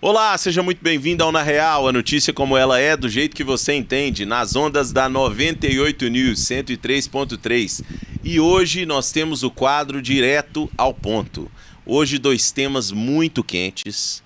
Olá, seja muito bem-vindo ao Na Real, a notícia como ela é, do jeito que você entende, nas ondas da 98 News 103.3. E hoje nós temos o quadro Direto ao Ponto. Hoje 2 temas muito quentes.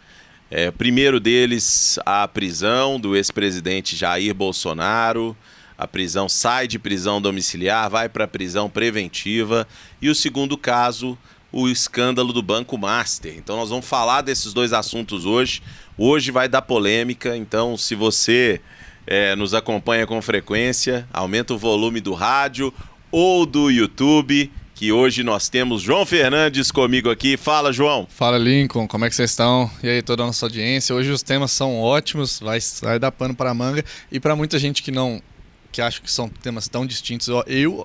Primeiro deles, a prisão do ex-presidente Jair Bolsonaro. A prisão sai de prisão domiciliar, vai para prisão preventiva. E o segundo caso, o escândalo do Banco Master. Então nós vamos falar desses 2 assuntos hoje. Hoje vai dar polêmica, então se você nos acompanha com frequência, aumenta o volume do rádio ou do YouTube, que hoje nós temos João Fernandes comigo aqui. Fala, João. Fala, Lincoln, como é que vocês estão? E aí, toda a nossa audiência. Hoje os temas são ótimos, vai dar pano para a manga. E para muita gente que acha que são temas tão distintos,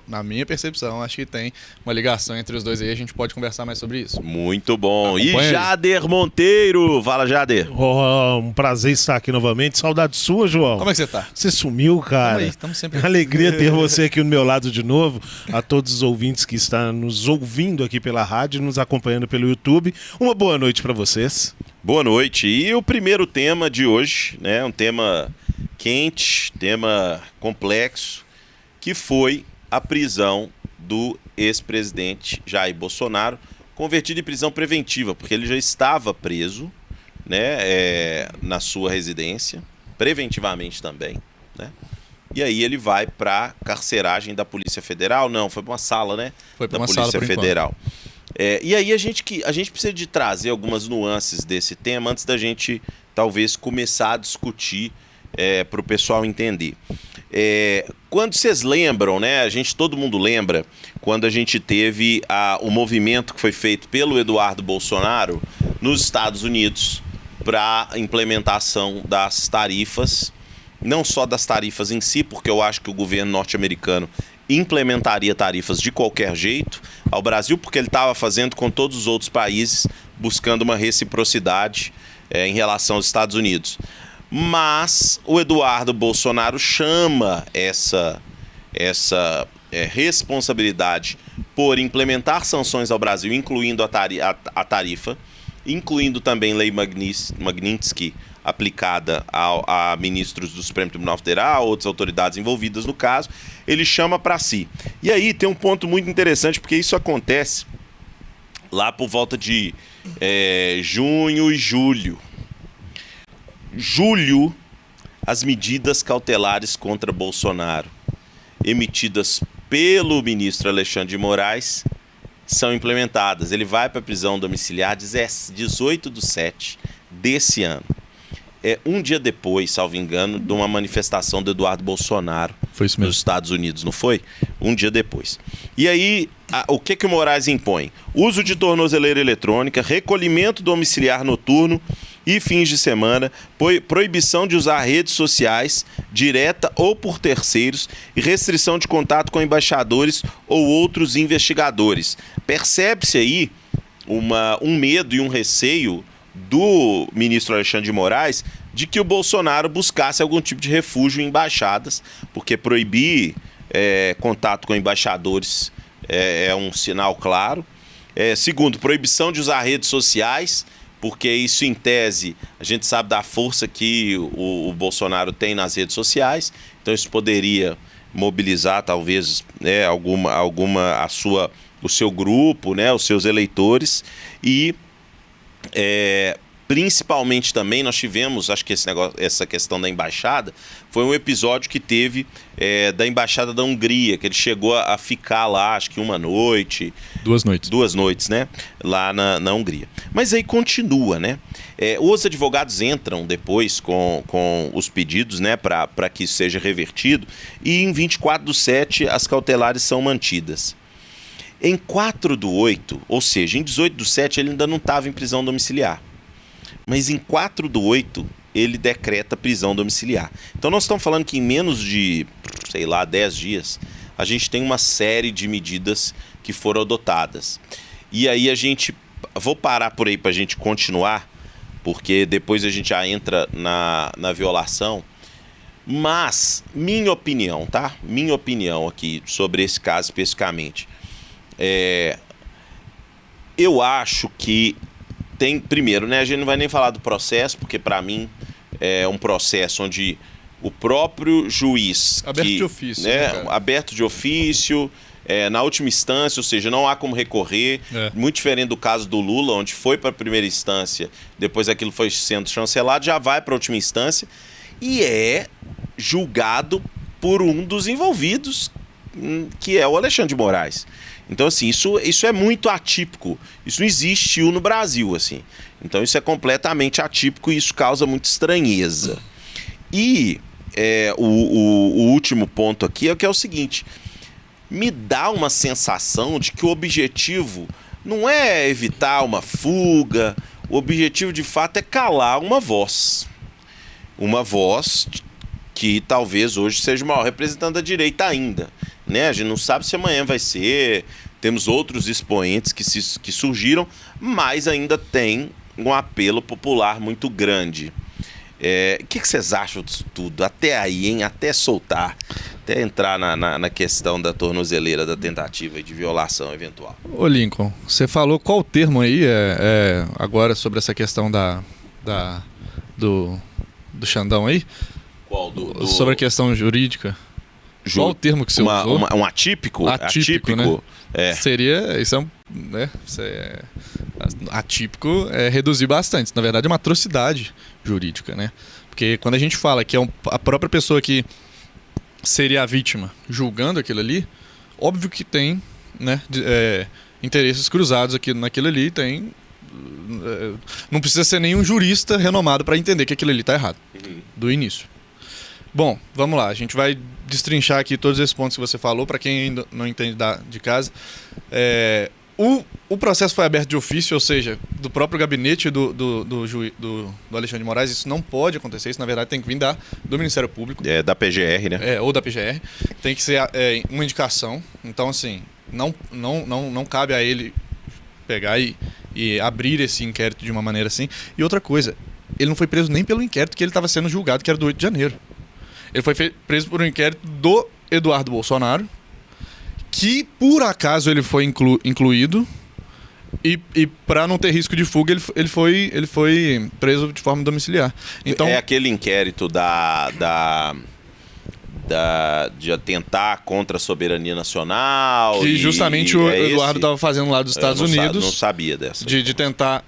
na minha percepção, acho que tem uma ligação entre os dois aí, a gente pode conversar mais sobre isso. Muito bom. Acompanha E Jader Monteiro. Fala, Jader. Um prazer estar aqui novamente. Saudade sua, João. Como é que você tá? Você sumiu, cara. Estamos sempre aqui. Alegria ter você aqui do meu lado de novo. A todos os ouvintes que estão nos ouvindo aqui pela rádio, nos acompanhando pelo YouTube. Uma boa noite para vocês. Boa noite. E o primeiro tema de hoje, um tema quente, tema complexo, que foi a prisão do ex-presidente Jair Bolsonaro, convertido em prisão preventiva, porque ele já estava preso, na sua residência, preventivamente também, E aí ele vai para carceragem da Polícia Federal. Não, foi para uma sala, Foi para da uma Polícia sala Federal. E aí a gente precisa de trazer algumas nuances desse tema antes da gente talvez começar a discutir para o pessoal entender. Quando vocês lembram, todo mundo lembra, quando a gente teve o movimento que foi feito pelo Eduardo Bolsonaro nos Estados Unidos para a implementação das tarifas, não só das tarifas em si, porque eu acho que o governo norte-americano implementaria tarifas de qualquer jeito ao Brasil, porque ele estava fazendo com todos os outros países, buscando uma reciprocidade em relação aos Estados Unidos. Mas o Eduardo Bolsonaro chama essa responsabilidade por implementar sanções ao Brasil, incluindo a tarifa, incluindo também lei Magnitsky aplicada a ministros do Supremo Tribunal Federal, outras autoridades envolvidas no caso, ele chama para si. E aí tem um ponto muito interessante, porque isso acontece lá por volta de junho e julho. Julho, as medidas cautelares contra Bolsonaro, emitidas pelo ministro Alexandre de Moraes, são implementadas. Ele vai para a prisão domiciliar 18/7 desse ano. Um dia depois, salvo engano, de uma manifestação do Eduardo Bolsonaro nos Estados Unidos, não foi? Um dia depois. E aí, o que o Moraes impõe? Uso de tornozeleira eletrônica, recolhimento domiciliar noturno e fins de semana, proibição de usar redes sociais, direta ou por terceiros, e restrição de contato com embaixadores ou outros investigadores. Percebe-se aí um medo e um receio do ministro Alexandre de Moraes de que o Bolsonaro buscasse algum tipo de refúgio em embaixadas, porque proibir contato com embaixadores é um sinal claro. Segundo, proibição de usar redes sociais, porque isso, em tese, a gente sabe da força que o Bolsonaro tem nas redes sociais, então isso poderia mobilizar, talvez, o seu grupo, os seus eleitores, e principalmente também nós tivemos, acho que essa questão da embaixada, foi um episódio que teve da embaixada da Hungria, que ele chegou a ficar lá, acho que 1 noite. 2 noites. 2 noites, lá na Hungria. Mas aí continua, os advogados entram depois com os pedidos, para que isso seja revertido, e em 24/7 as cautelares são mantidas. Em 4/8, ou seja, em 18/7 ele ainda não estava em prisão domiciliar. Mas em 4/8 ele decreta prisão domiciliar. Então nós estamos falando que em menos de, 10 dias, a gente tem uma série de medidas que foram adotadas. E aí vou parar por aí para a gente continuar, porque depois a gente já entra na violação. Mas, minha opinião, tá? Minha opinião aqui sobre esse caso especificamente. Eu acho que primeiro, né, a gente não vai nem falar do processo, porque para mim é um processo onde o próprio juiz... Aberto de ofício, né, cara? Aberto de ofício, na última instância, ou seja, não há como recorrer. Muito diferente do caso do Lula, onde foi para a primeira instância, depois aquilo foi sendo chancelado, já vai para a última instância e é julgado por um dos envolvidos, que é o Alexandre de Moraes. Então, assim, isso é muito atípico. Isso não existiu no Brasil, assim. Então, isso é completamente atípico e isso causa muita estranheza. E o último ponto aqui é o seguinte: me dá uma sensação de que o objetivo não é evitar uma fuga, o objetivo, de fato, é calar uma voz. Uma voz que talvez hoje seja o maior representante da direita ainda. Né? A gente não sabe se amanhã vai ser, temos outros expoentes que surgiram, mas ainda tem um apelo popular muito grande. O que vocês acham disso tudo? Até aí, hein? Até soltar, até entrar na questão da tornozeleira, da tentativa de violação eventual. Ô Lincoln, você falou qual o termo aí agora sobre essa questão do Xandão aí? Qual? Sobre a questão jurídica. Qual o termo que você usou? Um atípico? Atípico, né? Seria... atípico é reduzir bastante. Na verdade, é uma atrocidade jurídica, né? Porque quando a gente fala que é a própria pessoa que seria a vítima julgando aquilo ali, óbvio que tem, né, interesses cruzados naquilo ali, tem... não precisa ser nenhum jurista renomado para entender que aquilo ali está errado, do início. Bom, vamos lá, a gente vai destrinchar aqui todos esses pontos que você falou, para quem ainda não entende de casa. O processo foi aberto de ofício, ou seja, do próprio gabinete do Alexandre de Moraes. Isso não pode acontecer, isso na verdade tem que vir do Ministério Público. Da PGR, né? Ou da PGR. Tem que ser uma indicação. Então, assim, não cabe a ele pegar e abrir esse inquérito de uma maneira assim. E outra coisa, ele não foi preso nem pelo inquérito que ele estava sendo julgado, que era do 8 de janeiro. Ele foi preso por um inquérito do Eduardo Bolsonaro, que por acaso ele foi incluído, e para não ter risco de fuga ele foi preso de forma domiciliar. Então, é aquele inquérito de atentar contra a soberania nacional. Que justamente o Eduardo estava fazendo lá dos Estados Unidos. Não sabia dessa. De tentar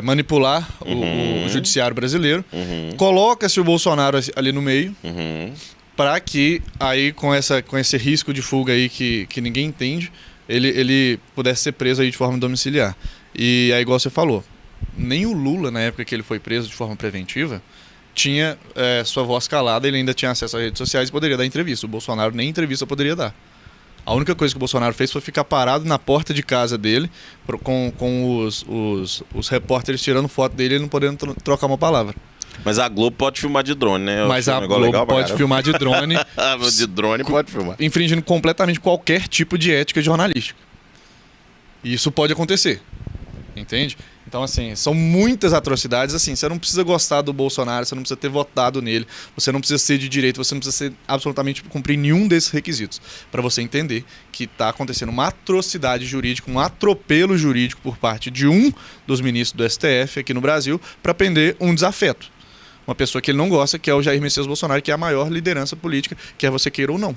manipular o judiciário brasileiro. Coloca-se o Bolsonaro ali no meio, para que aí com esse risco de fuga aí que ninguém entende, ele pudesse ser preso aí de forma domiciliar. E aí, igual você falou, nem o Lula, na época que ele foi preso de forma preventiva, tinha sua voz calada, ele ainda tinha acesso às redes sociais e poderia dar entrevista. O Bolsonaro nem entrevista poderia dar. A única coisa que o Bolsonaro fez foi ficar parado na porta de casa dele, com os repórteres tirando foto dele e ele não podendo trocar uma palavra. Mas a Globo pode filmar de drone, né? Mas a Globo pode filmar de drone. De drone pode filmar. Infringindo completamente qualquer tipo de ética jornalística. E isso pode acontecer. Entende? Então, assim, são muitas atrocidades. Assim, você não precisa gostar do Bolsonaro, você não precisa ter votado nele, você não precisa ser de direita, você não precisa absolutamente cumprir nenhum desses requisitos para você entender que está acontecendo uma atrocidade jurídica, um atropelo jurídico por parte de um dos ministros do STF aqui no Brasil para prender um desafeto. Uma pessoa que ele não gosta, que é o Jair Messias Bolsonaro, que é a maior liderança política, quer você queira ou não,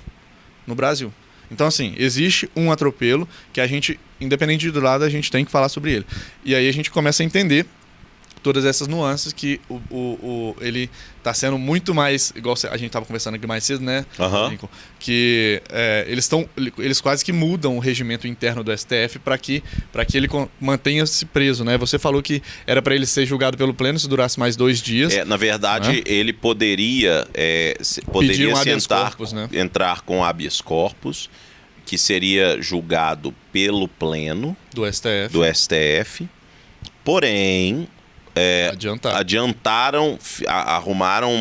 no Brasil. Então, assim, existe um atropelo que a gente, independente do lado, a gente tem que falar sobre ele. E aí a gente começa a entender todas essas nuances que ele está sendo muito mais, igual a gente estava conversando aqui mais cedo, né? Uhum. Que eles quase que mudam o regimento interno do STF para que ele mantenha-se preso, né? Você falou que era para ele ser julgado pelo pleno se durasse mais 2 dias. Na verdade, né? Ele poderia corpus, né? Entrar com habeas corpus, que seria julgado pelo pleno do STF. Porém, adiantaram, arrumaram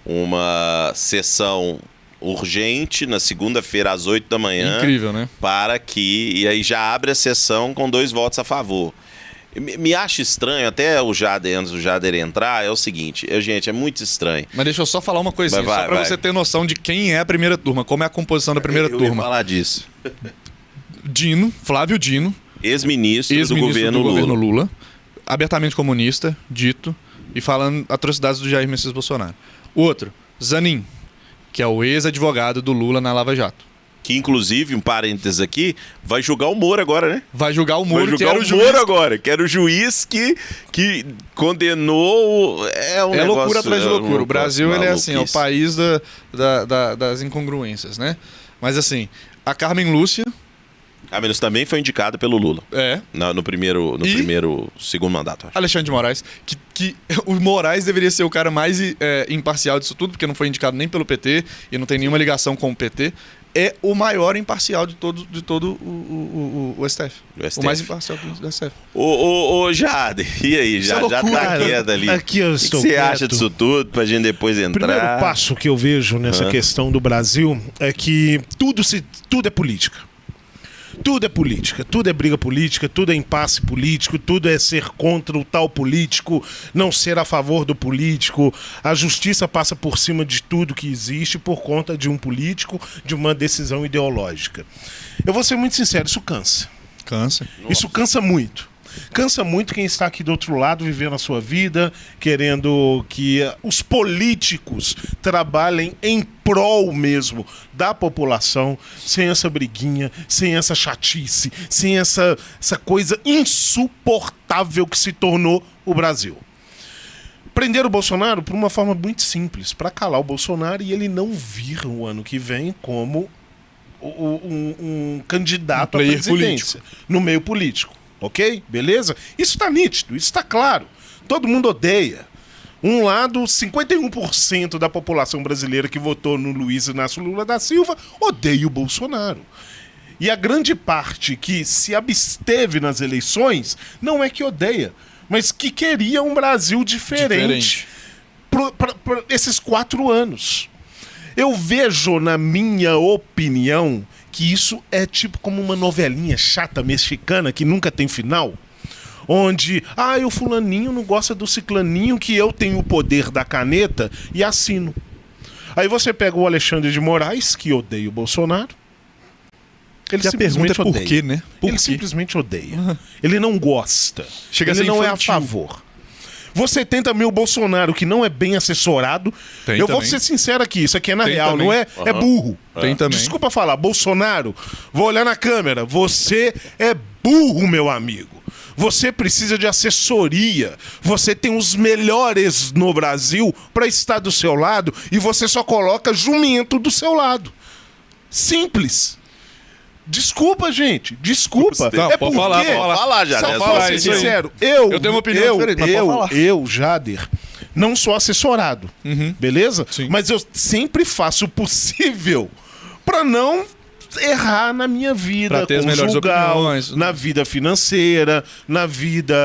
uma sessão urgente na segunda-feira às 8 da manhã. Incrível, né? E aí já abre a sessão com 2 votos a favor. Me acha estranho, até antes do Jader entrar, é o seguinte, gente, é muito estranho. Mas deixa eu só falar uma coisinha, só pra você ter noção de quem é a primeira turma, como é a composição da primeira turma. Eu ia falar disso. Flávio Dino, Ex-ministro do governo Lula, abertamente comunista, dito, e falando atrocidades do Jair Messias Bolsonaro. O outro, Zanin, que é o ex-advogado do Lula na Lava Jato. Que, inclusive, um parênteses aqui, vai julgar o Moro agora, né? Vai julgar o Moro, que era o juiz que condenou. É loucura atrás de loucura. O Brasil, ele é assim, é o país das incongruências, né? Mas assim, a Carmen Lúcia... A menos também foi indicada pelo Lula. É. No segundo mandato, acho. Alexandre de Moraes, que o Moraes deveria ser o cara mais imparcial disso tudo, porque não foi indicado nem pelo PT e não tem nenhuma ligação com o PT. É o maior imparcial de todo o STF. O mais imparcial do STF. Ô, Jader, e aí? Já tá quieto ali. Aqui eu estou O que você acha disso tudo, pra gente depois entrar? O primeiro passo que eu vejo nessa questão do Brasil é que tudo é política. Tudo é política, tudo é briga política, tudo é impasse político, tudo é ser contra o tal político, não ser a favor do político. A justiça passa por cima de tudo que existe por conta de um político, de uma decisão ideológica. Eu vou ser muito sincero, isso cansa. Cansa. Isso cansa muito. Cansa muito quem está aqui do outro lado, vivendo a sua vida, querendo que os políticos trabalhem em prol mesmo da população, sem essa briguinha, sem essa chatice, sem essa coisa insuportável que se tornou o Brasil. Prenderam o Bolsonaro por uma forma muito simples, para calar o Bolsonaro e ele não vir o ano que vem como um candidato à presidência, no meio político. Ok? Beleza? Isso está nítido, isso está claro. Todo mundo odeia. Um lado, 51% da população brasileira que votou no Luiz Inácio Lula da Silva odeia o Bolsonaro. E a grande parte que se absteve nas eleições não é que odeia, mas que queria um Brasil diferente. Por esses 4 anos. Eu vejo, na minha opinião, que isso é tipo como uma novelinha chata mexicana que nunca tem final, onde, o fulaninho não gosta do ciclaninho que eu tenho o poder da caneta e assino. Aí você pega o Alexandre de Moraes, que odeia o Bolsonaro. Ele simplesmente odeia. Por quê, né? Ele simplesmente odeia. Ele não gosta. Ele não é a favor. Você tem também o Bolsonaro, que não é bem assessorado. Eu vou ser sincero aqui, isso aqui é na real, não é? É burro. Tem também. Desculpa falar, Bolsonaro, vou olhar na câmera, você é burro, meu amigo. Você precisa de assessoria. Você tem os melhores no Brasil para estar do seu lado e você só coloca jumento do seu lado. Simples. Desculpa, gente. Desculpa. Não, pode falar, Jader. Só pra ser sincero, eu tenho uma opinião diferente, mas pode falar. Eu, Jader, não sou assessorado, beleza? Sim. Mas eu sempre faço o possível para não errar na minha vida pra ter as melhores opiniões, na vida financeira, na vida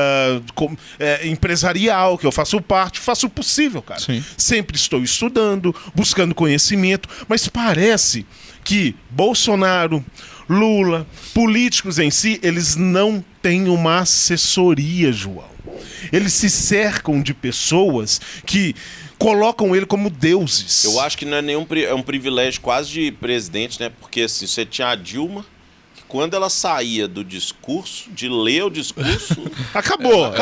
empresarial, que eu faço parte, faço o possível, cara. Sim. Sempre estou estudando, buscando conhecimento, mas parece que Bolsonaro, Lula, políticos em si, eles não têm uma assessoria, João. Eles se cercam de pessoas que colocam ele como deuses. Eu acho que não é é um privilégio quase de presidente, né? Porque assim, você tinha a Dilma, que quando ela saía do discurso, de ler o discurso... Acabou.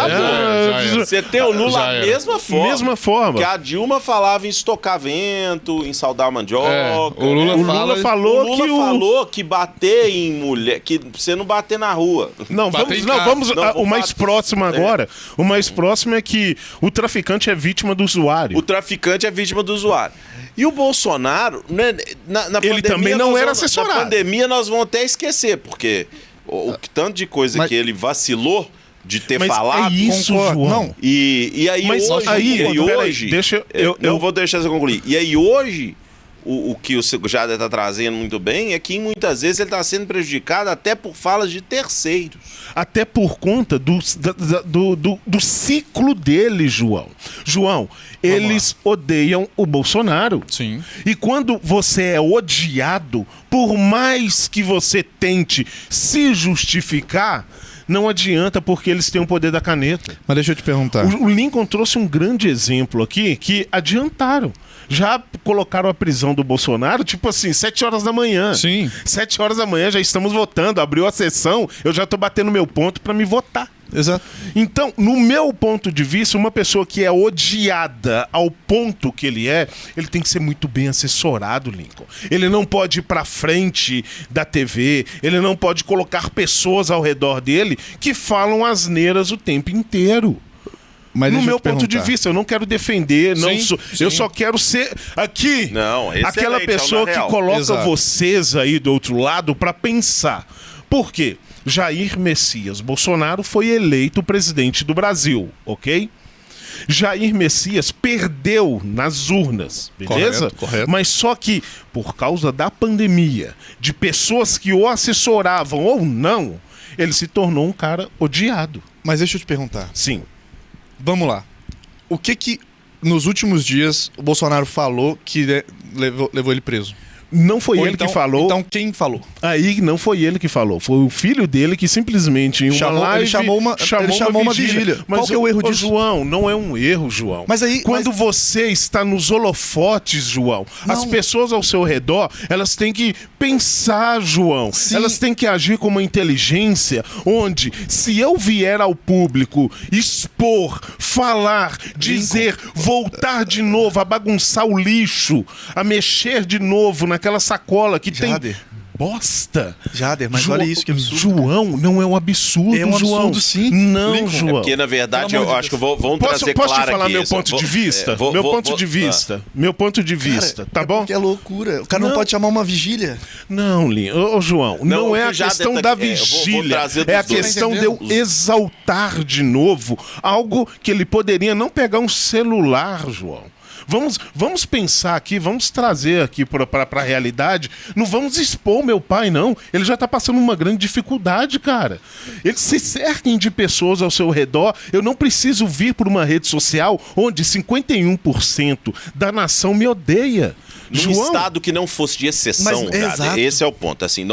Você tem o Lula da mesma forma. Que a Dilma falava em estocar vento, em saudar a mandioca. O Lula falou que bater em mulher... Que você não bater na rua. O mais próximo agora. O mais próximo é que o traficante é vítima do usuário. O traficante é vítima do usuário. E o Bolsonaro, né, na ele também não era assessorado. Na pandemia nós vamos até esquecer, porque o tanto de coisa que ele vacilou de ter falado... É isso, João. Não. E aí hoje... Eu vou deixar você concluir. E aí hoje... O que o Jader está trazendo muito bem é que muitas vezes ele está sendo prejudicado até por falas de terceiros. Até por conta do ciclo dele, João. João, eles odeiam o Bolsonaro. Sim. E quando você é odiado Por mais que você tente se justificar, não adianta, porque eles têm o poder da caneta. Mas deixa eu te perguntar. O Lincoln trouxe um grande exemplo aqui que adiantaram. Já colocaram a prisão do Bolsonaro, tipo assim, 7 horas da manhã. Sim. 7 horas da manhã já estamos votando, abriu a sessão, eu já tô batendo meu ponto para me votar. Exato. Então, no meu ponto de vista, uma pessoa que é odiada ao ponto que ele tem que ser muito bem assessorado, Lincoln. Ele não pode ir pra frente da TV, ele não pode colocar pessoas ao redor dele que falam asneiras o tempo inteiro. Mas No deixa eu meu te ponto de perguntar. vista, eu não quero defender, não Sim, sou, sim. eu só quero ser aqui Não, aquela excelente, pessoa é o na que real. coloca Exato. vocês aí do outro lado para pensar. Por quê? Jair Messias Bolsonaro foi eleito presidente do Brasil, ok? Jair Messias perdeu nas urnas, beleza? Correto. Mas só que, por causa da pandemia, de pessoas que o assessoravam ou não, ele se tornou um cara odiado. Mas deixa eu te perguntar. Sim. Vamos lá. O que nos últimos dias o Bolsonaro falou que levou ele preso? Não foi Ou ele então, que falou. Então quem falou? Aí não foi ele que falou, foi o filho dele que simplesmente em uma live ele chamou uma vigília. Mas Qual que é o erro ô, disso? João, não é um erro, João. Mas aí- quando você está nos holofotes, João, as Não. pessoas ao seu redor, elas têm que pensar, João. Sim. Elas têm que agir com uma inteligência onde, se eu vier ao público expor, falar, dizer, voltar de novo, a bagunçar o lixo, a mexer de novo naquela sacola que Jader. tem bosta. Jader, mas olha isso que absurdo. João, não é um absurdo, É um João. absurdo, sim. Não, Lincoln. João. Porque, na verdade, Pelo amor eu de acho que Deus. vamos Posso trazer te claro falar aqui meu isso. ponto de vista? Vou- Meu vou- ponto vou- de vista. Meu ponto de vista, tá bom? Porque é loucura. O cara não Não. pode chamar uma vigília. Não, Linho. Ô, João, não o é que a o Jader questão tá- da eu vou vigília. trazer É a dos dois. questão Tá de eu entendendo? exaltar de novo algo que ele poderia não pegar um celular, João. Vamos pensar aqui, vamos trazer aqui para a realidade. Não vamos expor meu pai, não. Ele já tá passando uma grande dificuldade, cara. Eles se cerquem de pessoas ao seu redor. Eu não preciso vir por uma rede social onde 51% da nação me odeia. Num estado que não fosse de exceção, Mas, Jader, exato. esse é o ponto. Assim,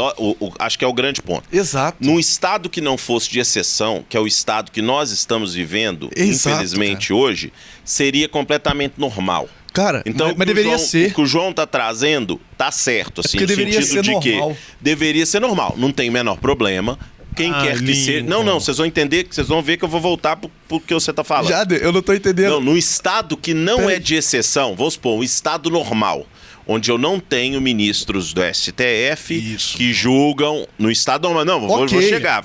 acho que é o grande ponto. Exato. Num estado que não fosse de exceção, que é o estado que nós estamos vivendo, Exato, infelizmente hoje, seria completamente normal. Cara, Então, mas deveria ser. o que o João tá trazendo tá certo, assim, porque no deveria sentido ser de normal. que deveria ser normal, não tem o menor problema. Quem quer que Lincoln. seja. Não, vocês vão entender, vocês vão ver que eu vou voltar pro que você tá falando. Jader, eu não tô entendendo. Não, no estado que não Peraí. é de exceção, vamos supor, um estado normal, onde eu não tenho ministros do STF Isso. que julgam no estado normal. Não, vou Ok.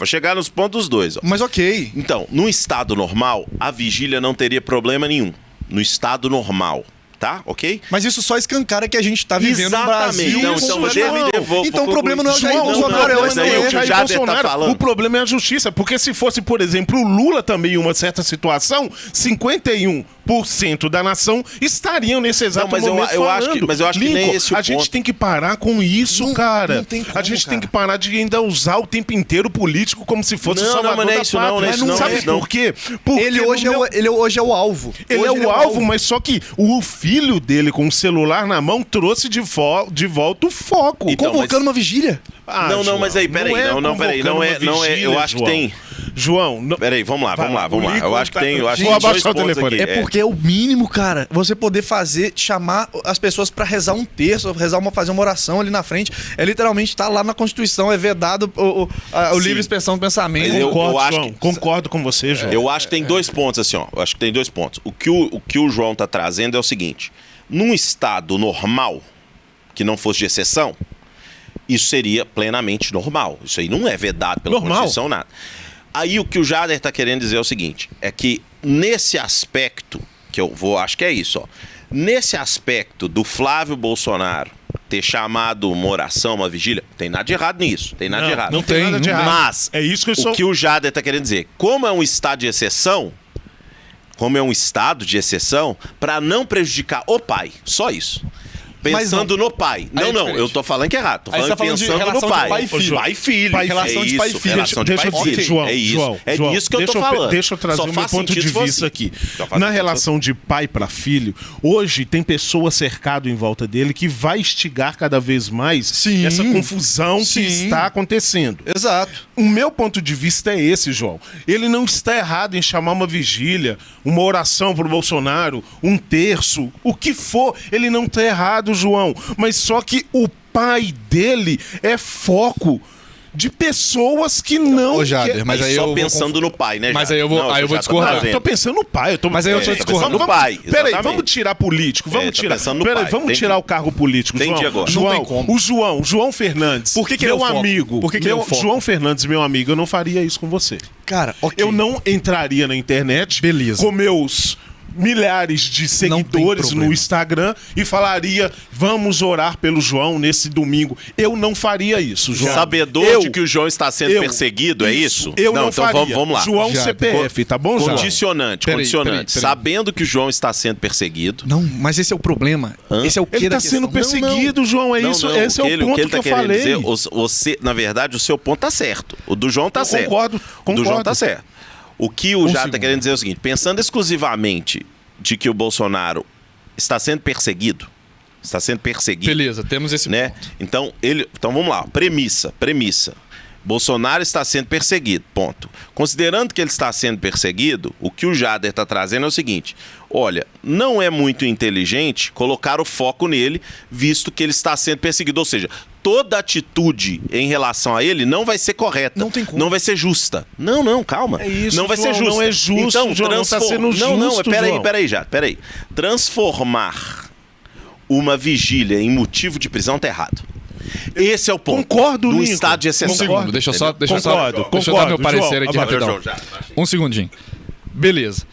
chegar nos pontos dois. Ó. Mas ok. Então, no estado normal, a vigília não teria problema nenhum. No estado normal, tá? Ok? Mas isso só escancara que a gente tá vivendo no Exatamente. Brasil. Não, Isso, então, João. Então o problema não é o Jair João, Bolsonaro, é o mas aí não o é que o o Jair Jader tá Bolsonaro. falando. O problema é a justiça, porque se fosse, por exemplo, o Lula também em uma certa situação, 51% da nação estariam nesse exato Não, mas eu momento acho que- falando. mas eu acho que nem Lincoln, esse o a gente ponto. tem que parar com isso, Não- cara. não tem como, a gente tem cara. que parar de ainda usar o tempo inteiro o político como se fosse Não, o não, salvador mas não é da isso não, pátria. não é isso não, Sabe não é isso não. por quê? Porque Ele no hoje, meu- ele hoje é o alvo. Ele Hoje é o alvo, mas só que o filho dele com o celular na mão trouxe de volta o foco. Então, Convocando uma vigília. Ah, Não, João, mas aí, peraí, é peraí, convocando uma vigília, eu acho que João. tem... João, não... Peraí, vamos lá. o Eu Lincoln acho que tá- tem, eu acho Vou que tem abaixar dois o pontos telefone. aqui. É porque é o mínimo, cara. Você poder chamar as pessoas pra rezar um terço, fazer uma oração ali na frente. É literalmente tá lá na Constituição, é vedado o Sim. livre expressão do pensamento. Mas eu Concordo, acho João. que- Concordo com você, João. Eu acho que tem dois pontos, assim, ó. Eu acho que tem dois pontos. O que o João tá trazendo é o seguinte: num estado normal, que não fosse de exceção, isso seria plenamente normal. Isso aí não é vedado pela Normal. Constituição, nada. Aí o que o Jader tá querendo dizer é o seguinte: é que nesse aspecto, que eu vou, acho que é isso, ó. Nesse aspecto do Flávio Bolsonaro ter chamado uma oração, uma vigília, tem nada de errado nisso. Tem nada de errado. Não tem nada de errado. Mas É isso que eu sou... o que o Jader tá querendo dizer, como é um estado de exceção, para não prejudicar o pai, só isso. Pensando no pai. Aí é Não, diferente. eu tô falando que é errado. Tô Aí você falando tá falando de pensando no relação de pai. pai e filho. Pai e filho. Pai e relação de pai e filho. Relação de pai e filho. João, É isso. João, É João, isso que eu tô falando. Deixa eu trazer Só o meu faz ponto de sentido se for vista assim. aqui. Só faz Na sentido relação de pai para filho, hoje tem pessoa cercado em volta dele que vai instigar cada vez mais Sim. essa confusão que Sim. está acontecendo. Exato. O meu ponto de vista é esse, João. Ele não está errado em chamar uma vigília, uma oração pro Bolsonaro, um terço, o que for. Ele não está errado, João. Mas só que o pai dele é foco de pessoas que não... Ô, Jader, mas aí só eu vou pensando no pai, né, Mas Jader? aí eu vou- Não, aí eu vou já tô discordar. trazendo. Eu tô pensando no pai. Mas aí eu tô discordando no pai, Peraí, exatamente. vamos tirar político. Vamos É, tá tirar. pensando no Peraí, pai, vamos entendi. tirar o cargo político. Entendi João, agora. João, Não tem como. o João Fernandes. Por que ele é meu o foco? amigo? Por que ele é o foco? João Fernandes, meu amigo, eu não faria isso com você. Cara, ok. Eu não entraria na internet Beleza. com meus milhares de Não tem seguidores problema. no Instagram e falaria: vamos orar pelo João nesse domingo. Eu não faria isso, João. Sabedor de que o João está sendo perseguido, é isso? Eu não então faria. vamos lá. João Já, CPF, tá bom, João? Condicionante, Peraí, condicionante. peraí. Sabendo que o João está sendo perseguido. Não, mas esse é o problema. Hã? Esse é o que Ele da tá sendo questão. perseguido, João, é isso. Esse é o ponto que ele que eu querendo falei. dizer, você, na verdade, o seu ponto tá certo. O do João tá Eu certo. concordo, O do João concordo. tá certo. O que o Jata tá segundo. querendo dizer é o seguinte: pensando exclusivamente de que o Bolsonaro está sendo perseguido, Beleza, temos esse né? ponto. Então vamos lá, premissa. Bolsonaro está sendo perseguido, ponto. Considerando que ele está sendo perseguido, o que o Jader está trazendo é o seguinte: olha, não é muito inteligente colocar o foco nele, visto que ele está sendo perseguido. Ou seja, toda atitude em relação a ele não vai ser correta. Não tem como. Não vai ser justa. Não, calma. É isso, não vai João, ser justa. não é justo, Então, João, não tá sendo Não, justo, João. peraí. Transformar uma vigília em motivo de prisão tá errado. Esse é o ponto. Concordo, do Lincoln. estado de exceção. Um segundo, deixa eu só Concordo, deixa eu dar meu concordo, parecer João. aqui rapidão. João, Um segundinho. Beleza.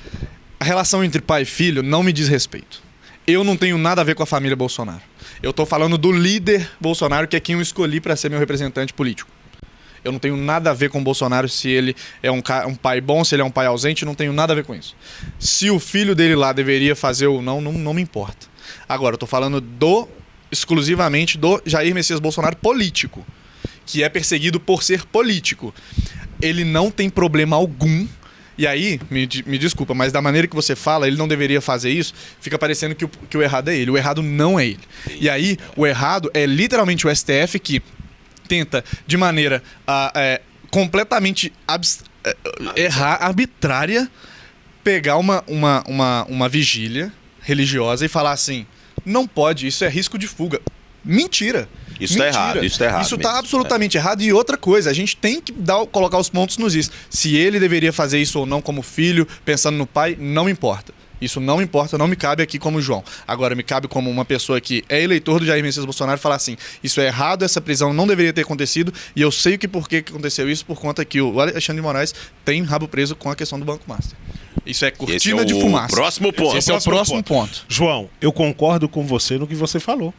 A relação entre pai e filho não me diz respeito. Eu não tenho nada a ver com a família Bolsonaro. Eu tô falando do líder Bolsonaro, que é quem eu escolhi para ser meu representante político. Eu não tenho nada a ver com o Bolsonaro, se ele é um pai bom, se ele é um pai ausente, não tenho nada a ver com isso. Se o filho dele lá deveria fazer ou não me importa. Agora, eu tô falando exclusivamente do Jair Messias Bolsonaro político, que é perseguido por ser político. Ele não tem problema algum. E aí, me desculpa, mas da maneira que você fala, ele não deveria fazer isso, fica parecendo que o errado é ele. O errado não é ele. E aí, o errado é literalmente o STF que tenta, de maneira completamente arbitrária, pegar uma vigília religiosa e falar assim: não pode, isso é risco de fuga. Mentira. Isso tá errado, isso tá errado Isso tá mesmo. absolutamente errado. E outra coisa, a gente tem que colocar os pontos nos is. Se ele deveria fazer isso ou não como filho, pensando no pai, não importa. Isso não importa, não me cabe aqui como João. Agora, me cabe como uma pessoa que é eleitor do Jair Messias Bolsonaro falar assim: isso é errado, essa prisão não deveria ter acontecido, e eu sei por que aconteceu isso, por conta que o Alexandre de Moraes tem rabo preso com a questão do Banco Master. Isso é cortina Esse é de o fumaça. próximo ponto. Esse é o próximo ponto. João, eu concordo com você no que você falou.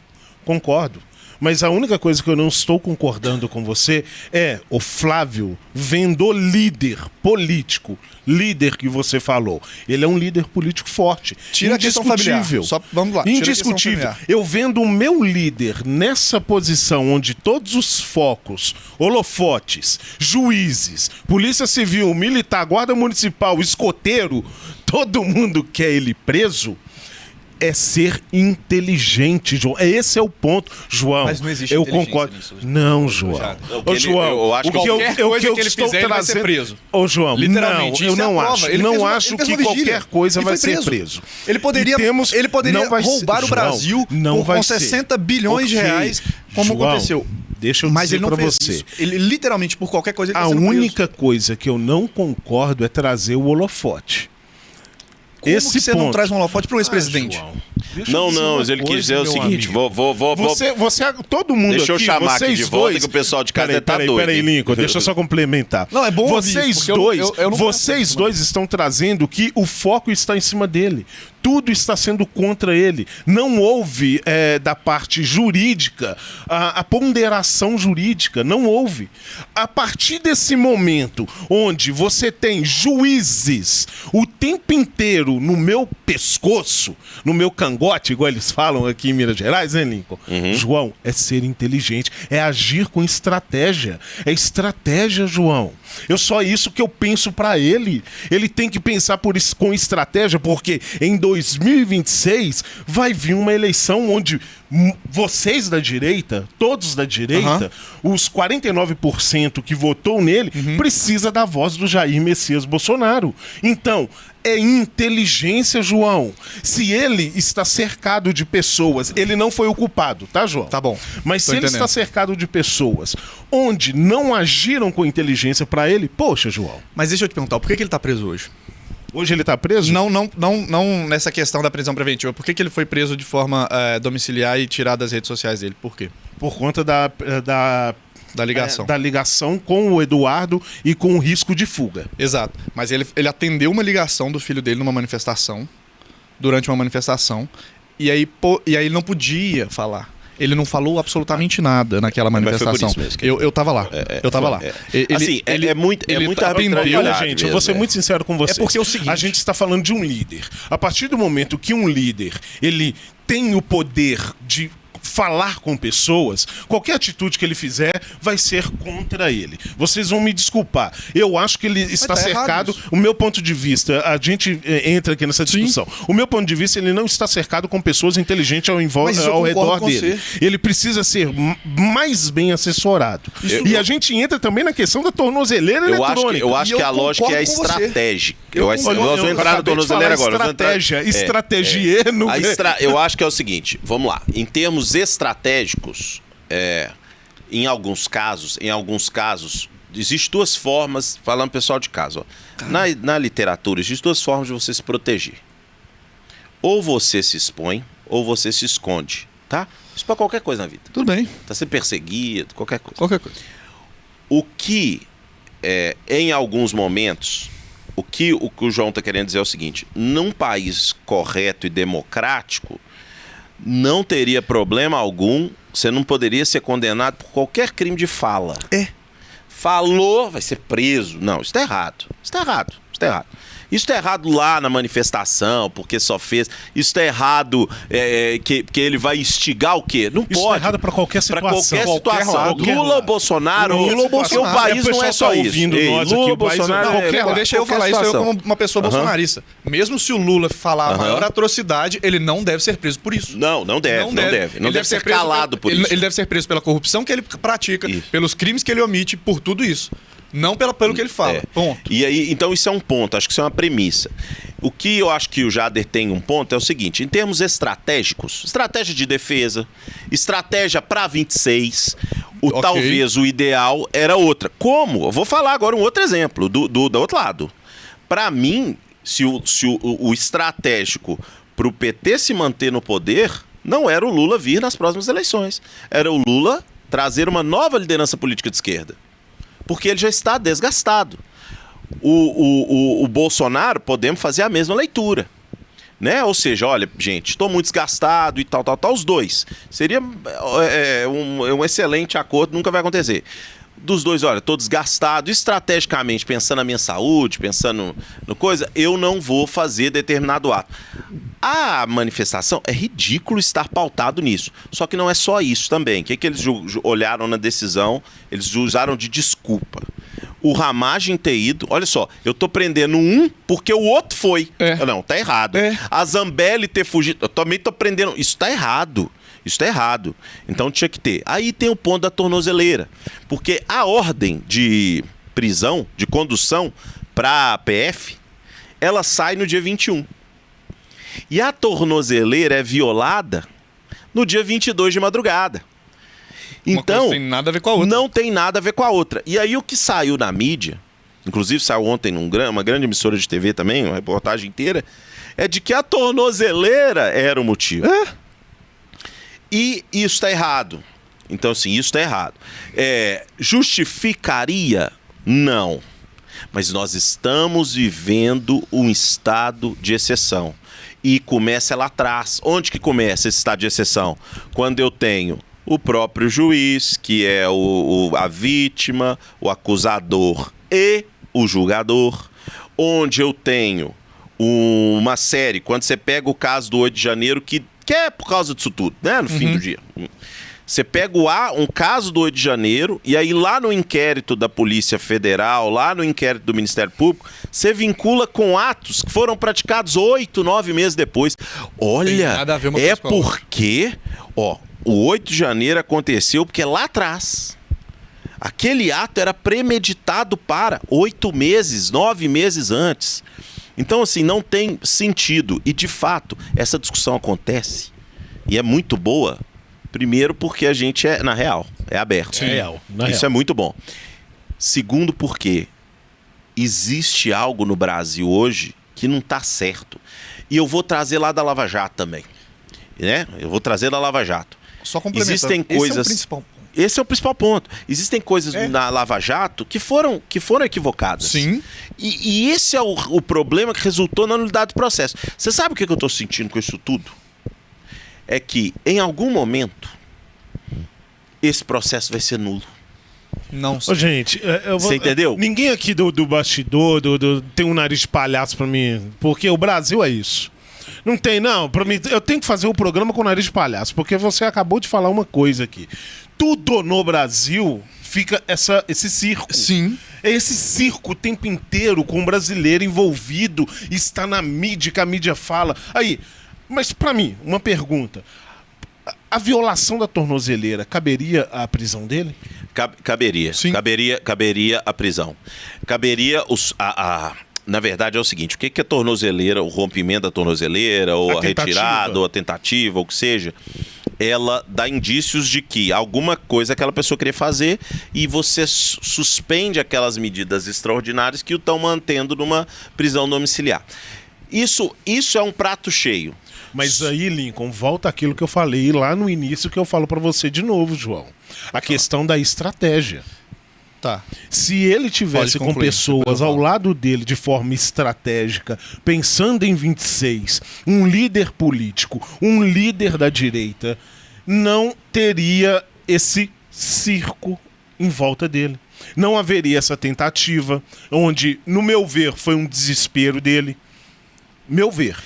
Concordo. Mas a única coisa que eu não estou concordando com você é o Flávio vendo líder político, líder que você falou. Ele é um líder político forte. Tira a questão familiar. Só, vamos lá. Tira a questão Indiscutível. familiar. Eu vendo o meu líder nessa posição onde todos os focos, holofotes, juízes, polícia civil, militar, guarda municipal, escoteiro, todo mundo quer ele preso. É ser inteligente, João. Esse é o ponto, João. Mas não existe eu inteligência concordo. nisso. Não, João. Ô, João, eu acho que qualquer coisa que ele fizer, ele vai ser preso. Ô, João, Literalmente, não, eu isso é a não prova. acho. Ele Não fez acho ele fez que uma vigília qualquer coisa e vai foi ser preso. Ele poderia, E temos- ele poderia não vai ser- roubar o João, Brasil não vai com ser. 60 bilhões de Ok. reais, como João, aconteceu. deixa eu Mas dizer ele não pra fez você. isso. Ele, literalmente, por qualquer coisa, ele A tá sendo preso. única coisa que eu não concordo é trazer o holofote. Como Esse que você ponto. não traz um holofote para um ex-presidente? João, deixa eu Não, dizer não, uma mas ele quis coisa, dizer o meu seguinte: amigo. vou. Todo mundo Deixa eu aqui, chamar aqui vocês de volta dois... que o pessoal de casa tá Peraí, doido, hein? Lincoln, deixa eu só complementar. Não, é bom ouvir isso, Vocês porque eu dois, não vocês penso dois estão trazendo que o foco está em cima dele. Tudo está sendo contra ele. Não houve, da parte jurídica, a ponderação jurídica. Não houve. A partir desse momento, onde você tem juízes o tempo inteiro no meu pescoço, no meu cangote, rebote, igual eles falam aqui em Minas Gerais, né, Lincoln? João, é ser inteligente, é agir com estratégia. É estratégia, João. Só isso que eu penso pra ele. Ele tem que pensar com estratégia, porque em 2026 vai vir uma eleição onde vocês da direita, todos da direita, os 49% que votou nele, precisa da voz do Jair Messias Bolsonaro. Então, é inteligência, João. Se ele está cercado de pessoas, ele não foi o culpado, tá, João? Tá bom. Mas se ele está cercado de pessoas onde não agiram com inteligência pra ele, poxa, João. Mas deixa eu te perguntar, por que ele tá preso hoje? Hoje ele tá preso? Não nessa questão da prisão preventiva. Por que ele foi preso de forma domiciliar e tirado das redes sociais dele? Por quê? Por conta da ligação. Da ligação com o Eduardo e com o risco de fuga. Exato. Mas ele atendeu uma ligação do filho dele numa manifestação, durante uma manifestação, e aí ele não podia falar. Ele não falou absolutamente nada naquela manifestação. Eu tava lá. Eu tava lá. É muita arbitrariedade. Olha, gente, eu vou ser muito sincero com vocês. É porque é o seguinte, a gente está falando de um líder. A partir do momento que um líder ele tem o poder de falar com pessoas, qualquer atitude que ele fizer vai ser contra ele. Vocês vão me desculpar. Eu acho que ele está cercado. O meu ponto de vista, a gente entra aqui nessa discussão. O meu ponto de vista, ele não está cercado com pessoas inteligentes ao redor dele. Ele precisa ser mais bem assessorado. E a gente entra também na questão da tornozeleira eletrônica. Eu acho que a lógica é estratégica. Nós vamos entrar na tornozeleira agora. Eu acho que é o seguinte, vamos lá. Em termos estratégicos, em alguns casos, existem duas formas, falando pessoal de casa, na literatura, existem duas formas de você se proteger. Ou você se expõe, ou você se esconde, tá? Isso para qualquer coisa na vida. Tudo bem. Tá sendo perseguido, qualquer coisa. Qualquer coisa. O que, em alguns momentos, o que o João tá querendo dizer é o seguinte, num país correto e democrático, não teria problema algum, você não poderia ser condenado por qualquer crime de fala. Falou, vai ser preso. Não, isso tá errado. Isso tá errado. Isso tá errado lá na manifestação, porque só fez. Isso tá errado, que ele vai instigar o quê? Não pode. Isso tá errado pra qualquer situação. Lula ou Bolsonaro. Porque o país não é só isso. Lula, Bolsonaro, deixa eu falar isso eu como uma pessoa bolsonarista. Mesmo se o Lula falar a maior atrocidade, ele não deve ser preso por isso. Não deve. Não deve ser calado por isso. Ele deve ser preso pela corrupção que ele pratica, pelos crimes que ele omite, por tudo isso. Não pelo que ele fala, ponto. E aí, então isso é um ponto, acho que isso é uma premissa. O que eu acho que o Jader tem um ponto é o seguinte, em termos estratégicos, estratégia de defesa, estratégia para 26, talvez o ideal era outra. Como? Eu vou falar agora um outro exemplo, do outro lado. Para mim, se o estratégico para o PT se manter no poder, não era o Lula vir nas próximas eleições. Era o Lula trazer uma nova liderança política de esquerda. Porque ele já está desgastado. O Bolsonaro, podemos fazer a mesma leitura. Né? Ou seja, olha, gente, estou muito desgastado e tal, os dois. Seria um excelente acordo, nunca vai acontecer. Dos dois, olha, estou desgastado, estrategicamente, pensando na minha saúde, pensando no coisa, eu não vou fazer determinado ato. A manifestação, é ridículo estar pautado nisso. Só que não é só isso também. O que eles olharam na decisão? Eles usaram de desculpa. O Ramagem ter ido, olha só, eu tô prendendo um porque o outro foi. Não, tá errado. A Zambelli ter fugido, eu também tô prendendo. Isso tá errado. Então tinha que ter. Aí tem o ponto da tornozeleira. Porque a ordem de prisão, de condução para a PF, ela sai no dia 21. E a tornozeleira é violada no dia 22 de madrugada. Então, não tem nada a ver com a outra. Não tem nada a ver com a outra. E aí o que saiu na mídia, inclusive saiu ontem numa grande emissora de TV também, uma reportagem inteira, é de que a tornozeleira era o motivo. E isso está errado. Então, assim, isso está errado. Justificaria? Não. Mas nós estamos vivendo um estado de exceção. E começa lá atrás. Onde que começa esse estado de exceção? Quando eu tenho o próprio juiz, que é a vítima, o acusador e o julgador. Onde eu tenho uma série, quando você pega o caso do 8 de janeiro, que que é por causa disso tudo, né? No fim do dia. Você pega um caso do 8 de janeiro e aí lá no inquérito da Polícia Federal, lá no inquérito do Ministério Público, você vincula com atos que foram praticados 8, 9 meses depois. Olha, é porque, ó, o 8 de janeiro aconteceu porque lá atrás aquele ato era premeditado para 8 meses, 9 meses antes. Então, assim, não tem sentido. E, de fato, essa discussão acontece e é muito boa. Primeiro, porque a gente é, na real, é aberto. Isso é muito bom. Segundo, porque existe algo no Brasil hoje que não está certo. E eu vou trazer lá da Lava Jato também. Né? Eu vou trazer da Lava Jato. Só complementando. Existem coisas... Esse é o principal ponto. Existem coisas na Lava Jato que foram equivocadas. Sim. E esse é o problema que resultou na nulidade do processo. Você sabe o que eu estou sentindo com isso tudo? É que, em algum momento, esse processo vai ser nulo. Não sei. Ô, gente, você entendeu? Ninguém aqui do bastidor tem um nariz de palhaço pra mim, porque o Brasil é isso. Não tem, não. Pra mim, eu tenho que fazer o programa com o nariz de palhaço, porque você acabou de falar uma coisa aqui. Tudo no Brasil fica esse circo. Sim. É esse circo o tempo inteiro com o brasileiro envolvido, está na mídia, que a mídia fala. Aí, mas pra mim, uma pergunta. A violação da tornozeleira caberia à prisão dele? Caberia. Sim. Caberia a prisão. Caberia na verdade é o seguinte, o que é tornozeleira, o rompimento da tornozeleira, ou a retirada, ou a tentativa, ou o que seja, ela dá indícios de que alguma coisa aquela pessoa queria fazer e você suspende aquelas medidas extraordinárias que o estão mantendo numa prisão domiciliar. Isso é um prato cheio. Mas aí, Lincoln, volta aquilo que eu falei lá no início, que eu falo pra você de novo, João. A questão da estratégia. Tá. Se ele tivesse com pessoas ao lado dele de forma estratégica, pensando em 26, um líder político, um líder da direita, não teria esse circo em volta dele. Não haveria essa tentativa, onde, no meu ver, foi um desespero dele. Meu ver.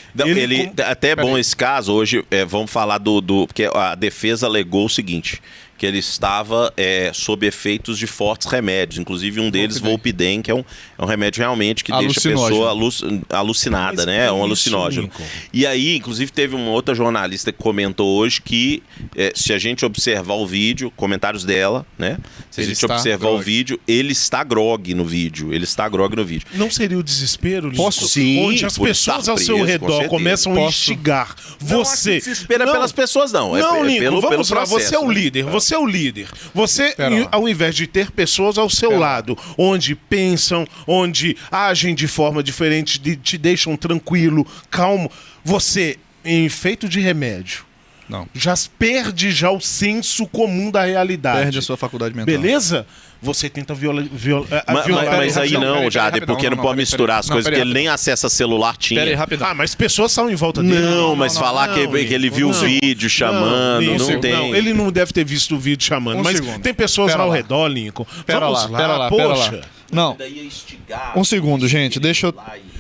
Até é bom esse caso, hoje vamos falar porque a defesa alegou o seguinte, que ele estava sob efeitos de fortes remédios, inclusive um deles, Volpidem, que é um remédio realmente que deixa a pessoa alucinada, né? É um alucinógeno. Lincoln. E aí, inclusive, teve uma outra jornalista que comentou hoje que, se a gente observar o vídeo, comentários dela, né? Se a gente observar o vídeo, ele está grog no vídeo. Não seria o desespero, Lincoln? Sim, onde as pessoas ao seu redor começam a instigar você. Não desespera pelas pessoas, não. Não, Lincoln, vamos lá. Processo, você é o líder. Você é o líder. Você, ao invés de ter pessoas ao seu lado, onde pensam, onde agem de forma diferente, te deixam tranquilo, calmo, você, em efeito de remédio, já perde o senso comum da realidade. Perde a sua faculdade mental. Beleza? Você tenta violar. Mas aí não, Jade, porque não pode misturar as coisas, porque ele nem acesso a celular tinha. Pera aí, rapidão. Ah, mas pessoas são em volta dele. Que ele viu o vídeo chamando, não tem. Não, ele não deve ter visto o vídeo chamando, mas tem pessoas ao redor, Lincoln. Pera lá. Não. Um segundo, gente, deixa eu...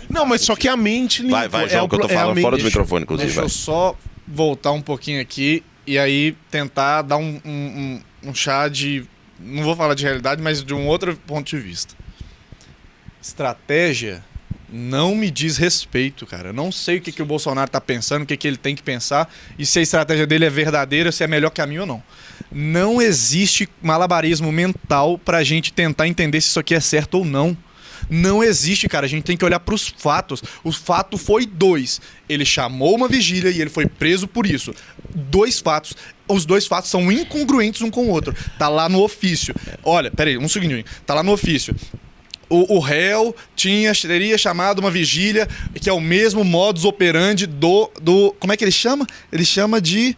Não, mas só que a mente, Lincoln... Vai, João, que eu tô falando fora do microfone, inclusive. Deixa eu só voltar um pouquinho aqui e aí tentar dar um chá de... Não vou falar de realidade, mas de um outro ponto de vista. Estratégia não me diz respeito, cara. Eu não sei o que o Bolsonaro tá pensando, o que ele tem que pensar e se a estratégia dele é verdadeira, se é melhor que a minha ou não. Não existe malabarismo mental pra gente tentar entender se isso aqui é certo ou não. Não existe, cara. A gente tem que olhar pros fatos. O fato foi 2. Ele chamou uma vigília e ele foi preso por isso. 2 fatos. Os 2 fatos são incongruentes um com o outro. Tá lá no ofício. Olha, peraí, um segundinho. Tá lá no ofício. O réu teria chamado uma vigília, que é o mesmo modus operandi do... Como é que ele chama? Ele chama de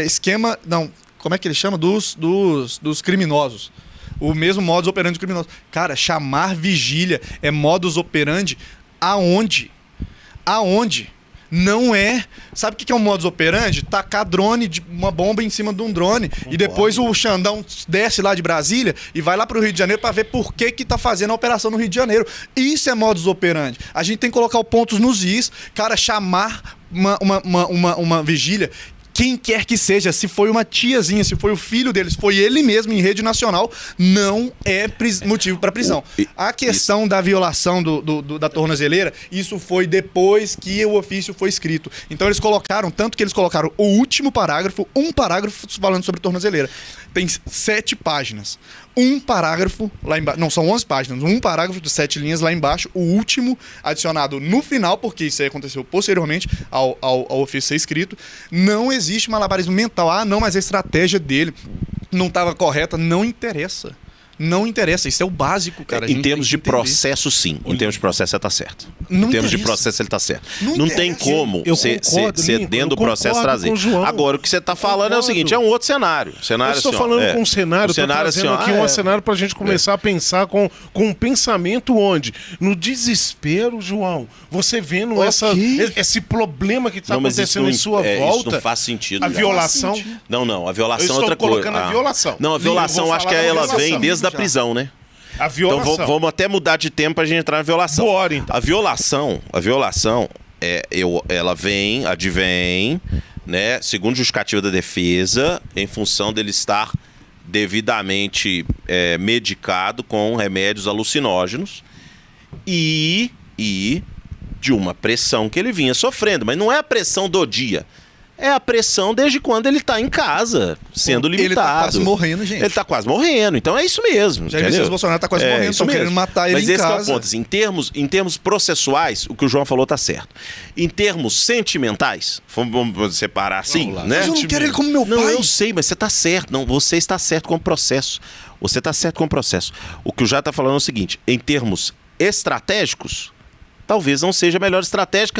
esquema... Não, como é que ele chama? Dos criminosos. O mesmo modus operandi do criminoso. Cara, chamar vigília é modus operandi aonde? Aonde? Não é... Sabe o que é um modus operandi? Tacar drone, uma bomba em cima de um drone. E depois o Xandão desce lá de Brasília e vai lá pro Rio de Janeiro pra ver por que tá fazendo a operação no Rio de Janeiro. Isso é modus operandi. A gente tem que colocar os pontos nos is. Cara, chamar uma vigília quem quer que seja, se foi uma tiazinha, se foi o filho dele, se foi ele mesmo em rede nacional, não é motivo para prisão. A questão da violação da tornozeleira, isso foi depois que o ofício foi escrito. Então eles colocaram, tanto que eles colocaram o último parágrafo, um parágrafo falando sobre tornozeleira. Tem 7 páginas. Um parágrafo lá embaixo, não, são 11 páginas, um parágrafo de 7 linhas lá embaixo, o último adicionado no final, porque isso aí aconteceu posteriormente ao ofício ser escrito. Não existe malabarismo mental. Ah, não, mas a estratégia dele não estava correta. Não interessa. Não interessa, isso é o básico, cara. Em termos de processo, sim. Em termos de processo, você tá certo. Em termos de processo, ele tá certo. Não tem como você dentro do processo trazer. Agora, o que você tá falando é o seguinte, é um outro cenário. Eu estou falando com um cenário, estou trazendo aqui um cenário pra gente começar a pensar com um pensamento onde, no desespero, João, você vendo esse problema que tá acontecendo em sua volta... Isso não faz sentido. A violação... Não, a violação é outra coisa. Eu estou colocando a violação. Não, a violação, acho que ela vem desde da prisão, né? A violação. Então vamos até mudar de tempo pra gente entrar na violação. Bora, então. A violação ela advém, né, segundo justificativa da defesa, em função dele estar devidamente medicado com remédios alucinógenos e de uma pressão que ele vinha sofrendo, mas não é a pressão do dia. É a pressão desde quando ele tá em casa, sendo limitado. Ele tá quase morrendo, gente. Ele tá quase morrendo, então é isso mesmo. Já disse que o Bolsonaro tá quase morrendo, estão querendo matar ele em casa. Mas esse é o ponto. Assim, em termos processuais, o que o João falou tá certo. Em termos sentimentais, vamos separar assim, né? Mas eu não quero ele como meu pai. Não, eu sei, mas você tá certo. Não, você está certo com o processo. Você tá certo com o processo. O que o Já tá falando é o seguinte, em termos estratégicos, talvez não seja a melhor estratégia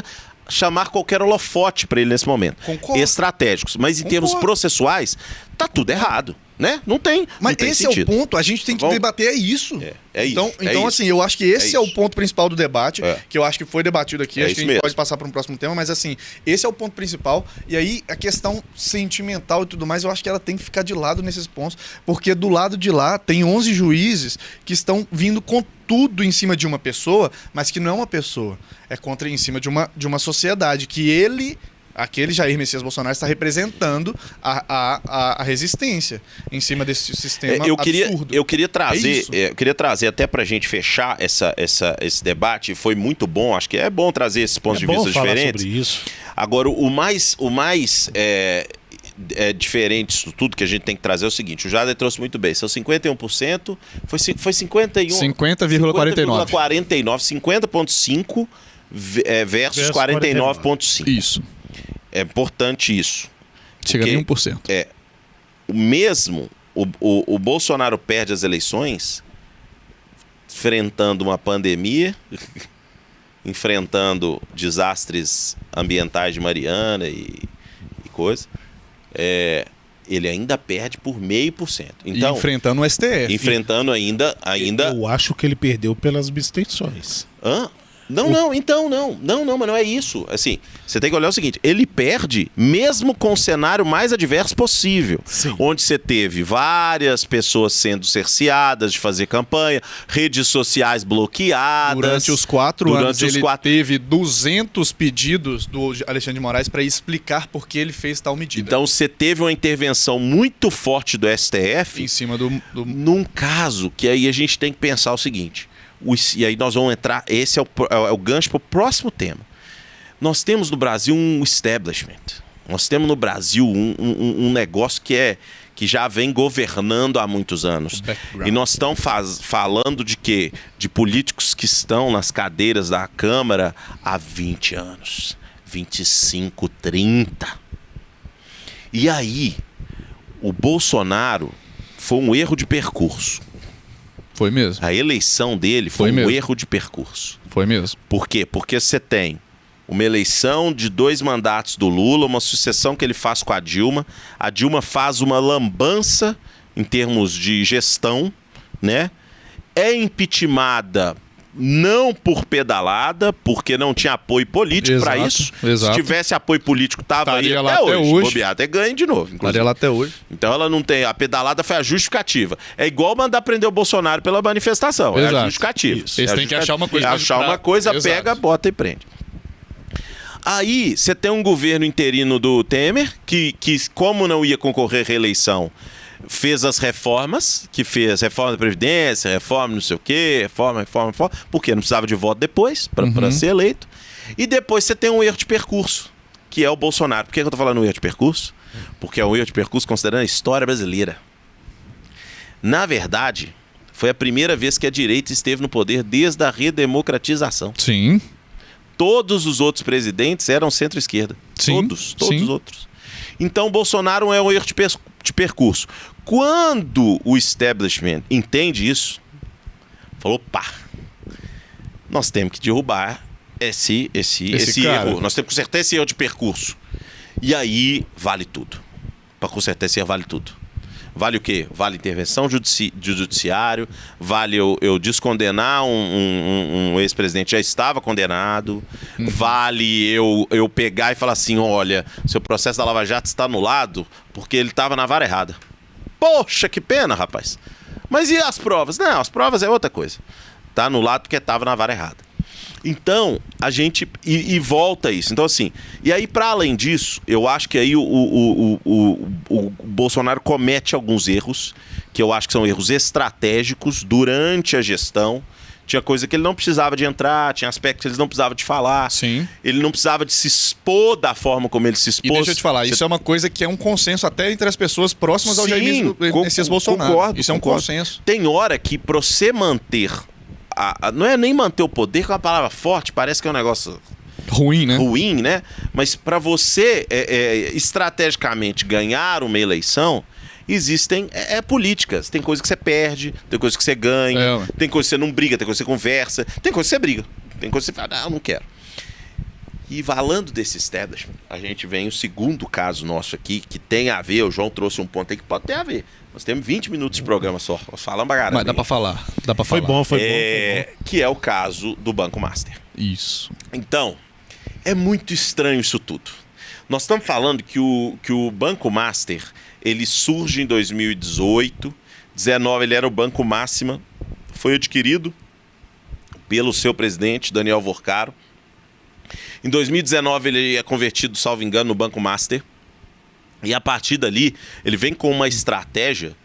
chamar qualquer holofote para ele nesse momento. Concordo. Estratégicos. Mas em termos processuais, tá tudo errado, né? Não tem. Mas não tem esse sentido. é o ponto. A gente tem que debater isso. Então, assim, eu acho que esse é o ponto principal do debate, que eu acho que foi debatido aqui. Acho que a gente pode passar para um próximo tema, mas assim, esse é o ponto principal. E aí, a questão sentimental e tudo mais, eu acho que ela tem que ficar de lado nesses pontos, porque do lado de lá tem 11 juízes que estão vindo com tudo em cima de uma pessoa, mas que não é uma pessoa. É contra em cima de uma sociedade que aquele Jair Messias Bolsonaro está representando a resistência em cima desse sistema absurdo. Eu queria trazer até pra gente fechar esse debate, foi muito bom, acho que é bom trazer esses pontos de vista diferentes. Sobre isso. Agora, o mais diferente disso tudo que a gente tem que trazer é o seguinte, o Jader trouxe muito bem, são 51%, foi 51... 50,49. 50,5 versus 49,5. Isso. É importante isso. Chega a 1%. O Bolsonaro perde as eleições enfrentando uma pandemia, enfrentando desastres ambientais de Mariana e coisa. Ele ainda perde por 0,5%. Então, e enfrentando o STF. Enfrentando ainda... Eu acho que ele perdeu pelas abstenções. Hã? Não, mas não é isso. Assim, você tem que olhar o seguinte, ele perde mesmo com o cenário mais adverso possível. Sim. Onde você teve várias pessoas sendo cerceadas de fazer campanha, redes sociais bloqueadas. Durante os 4 anos ele teve 200 pedidos do Alexandre de Moraes para explicar por que ele fez tal medida. Então você teve uma intervenção muito forte do STF em cima do... Num caso que aí a gente tem que pensar o seguinte... E aí nós vamos entrar, esse é o gancho para o próximo tema. Nós temos no Brasil um establishment. Nós temos no Brasil um negócio que já vem governando há muitos anos. E nós estamos falando de quê? De políticos que estão nas cadeiras da Câmara há 20 anos. 25, 30. E aí, o Bolsonaro foi um erro de percurso. Foi mesmo. A eleição dele foi um erro de percurso. Foi mesmo. Por quê? Porque você tem uma eleição de 2 mandatos do Lula, uma sucessão que ele faz com a Dilma faz uma lambança em termos de gestão, né? É impeachmentada não por pedalada, porque não tinha apoio político para isso. Exato. Se tivesse apoio político, tava aí lá até hoje. Bobear, até ganha de novo. Estaria lá até hoje. Então ela não tem... A pedalada foi a justificativa. É igual mandar prender o Bolsonaro pela manifestação. Exato. É a justificativa. Eles têm que achar uma coisa. Pega, bota e prende. Aí você tem um governo interino do Temer, que como não ia concorrer à reeleição, fez as reformas, reforma da Previdência, reforma não sei o quê, reforma, porque não precisava de voto depois para ser eleito. E depois você tem um erro de percurso, que é o Bolsonaro. Por que eu tô falando um erro de percurso? Porque é um erro de percurso considerando a história brasileira. Na verdade, foi a primeira vez que a direita esteve no poder desde a redemocratização. Sim. Todos os outros presidentes eram centro-esquerda. Sim, Todos sim. os outros. Então, o Bolsonaro é um erro de percurso. Quando o establishment entende isso, falou, pá, nós temos que derrubar esse erro. Nós temos que consertar esse erro de percurso. E aí, vale tudo. Para consertar esse erro, vale tudo. Vale o quê? Vale intervenção judiciário, vale eu descondenar um ex-presidente que já estava condenado, vale eu pegar e falar assim, olha, seu processo da Lava Jato está anulado porque ele estava na vara errada. Poxa, que pena, rapaz. Mas e as provas? Não, as provas é outra coisa. Está anulado porque estava na vara errada. Então, a gente... E volta isso. Então, assim... E aí, para além disso, eu acho que aí o Bolsonaro comete alguns erros, que eu acho que são erros estratégicos durante a gestão. Tinha coisa que ele não precisava de entrar, tinha aspectos que ele não precisava de falar. Sim. Ele não precisava de se expor da forma como ele se expôs. E deixa eu te falar, isso é uma coisa que é um consenso até entre as pessoas próximas ao Jair Messias Bolsonaro. Concordo, isso é um consenso. Tem hora que, para você manter... não é nem manter o poder, que é uma palavra forte, parece que é um negócio ruim, né? Mas para você estrategicamente ganhar uma eleição, existem políticas. Tem coisas que você perde, tem coisas que você ganha, tem coisas que você não briga, tem coisas que você conversa, tem coisas que você briga, tem coisas que você fala, não, não quero. E falando desse establishment, a gente vem o segundo caso nosso aqui, que tem a ver, o João trouxe um ponto aí que pode ter a ver. Nós temos 20 minutos de programa só, nós falamos pra caramba. Mas dá pra falar, Foi bom. Que é o caso do Banco Master. Isso. Então, é muito estranho isso tudo. Nós estamos falando que o Banco Master, ele surge em 2018, 19 ele era o Banco Máxima, foi adquirido pelo seu presidente, Daniel Vorcaro. Em 2019 ele é convertido, salvo engano, no Banco Master. E a partir dali, ele vem com uma estratégia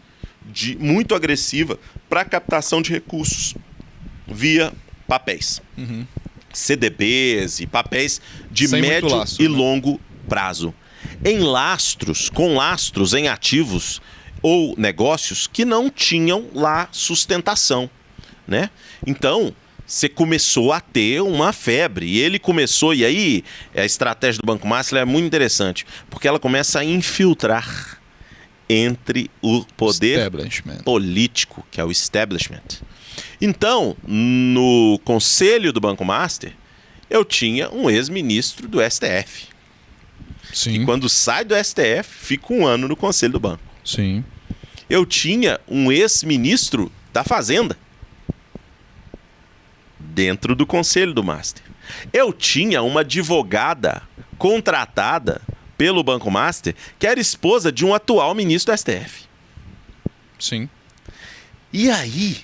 muito agressiva para captação de recursos via papéis. CDBs e papéis de sem médio lastro, e longo prazo. Com lastros em ativos ou negócios que não tinham lá sustentação, né? Então, você começou a ter uma febre. E ele começou, e aí a estratégia do Banco Master é muito interessante, porque ela começa a infiltrar entre o poder político, que é o establishment. Então, no conselho do Banco Master, eu tinha um ex-ministro do STF. Sim. E quando sai do STF, fica 1 ano no conselho do banco. Sim. Eu tinha um ex-ministro da Fazenda dentro do conselho do Master. Eu tinha uma advogada contratada pelo Banco Master que era esposa de um atual ministro do STF. Sim. E aí,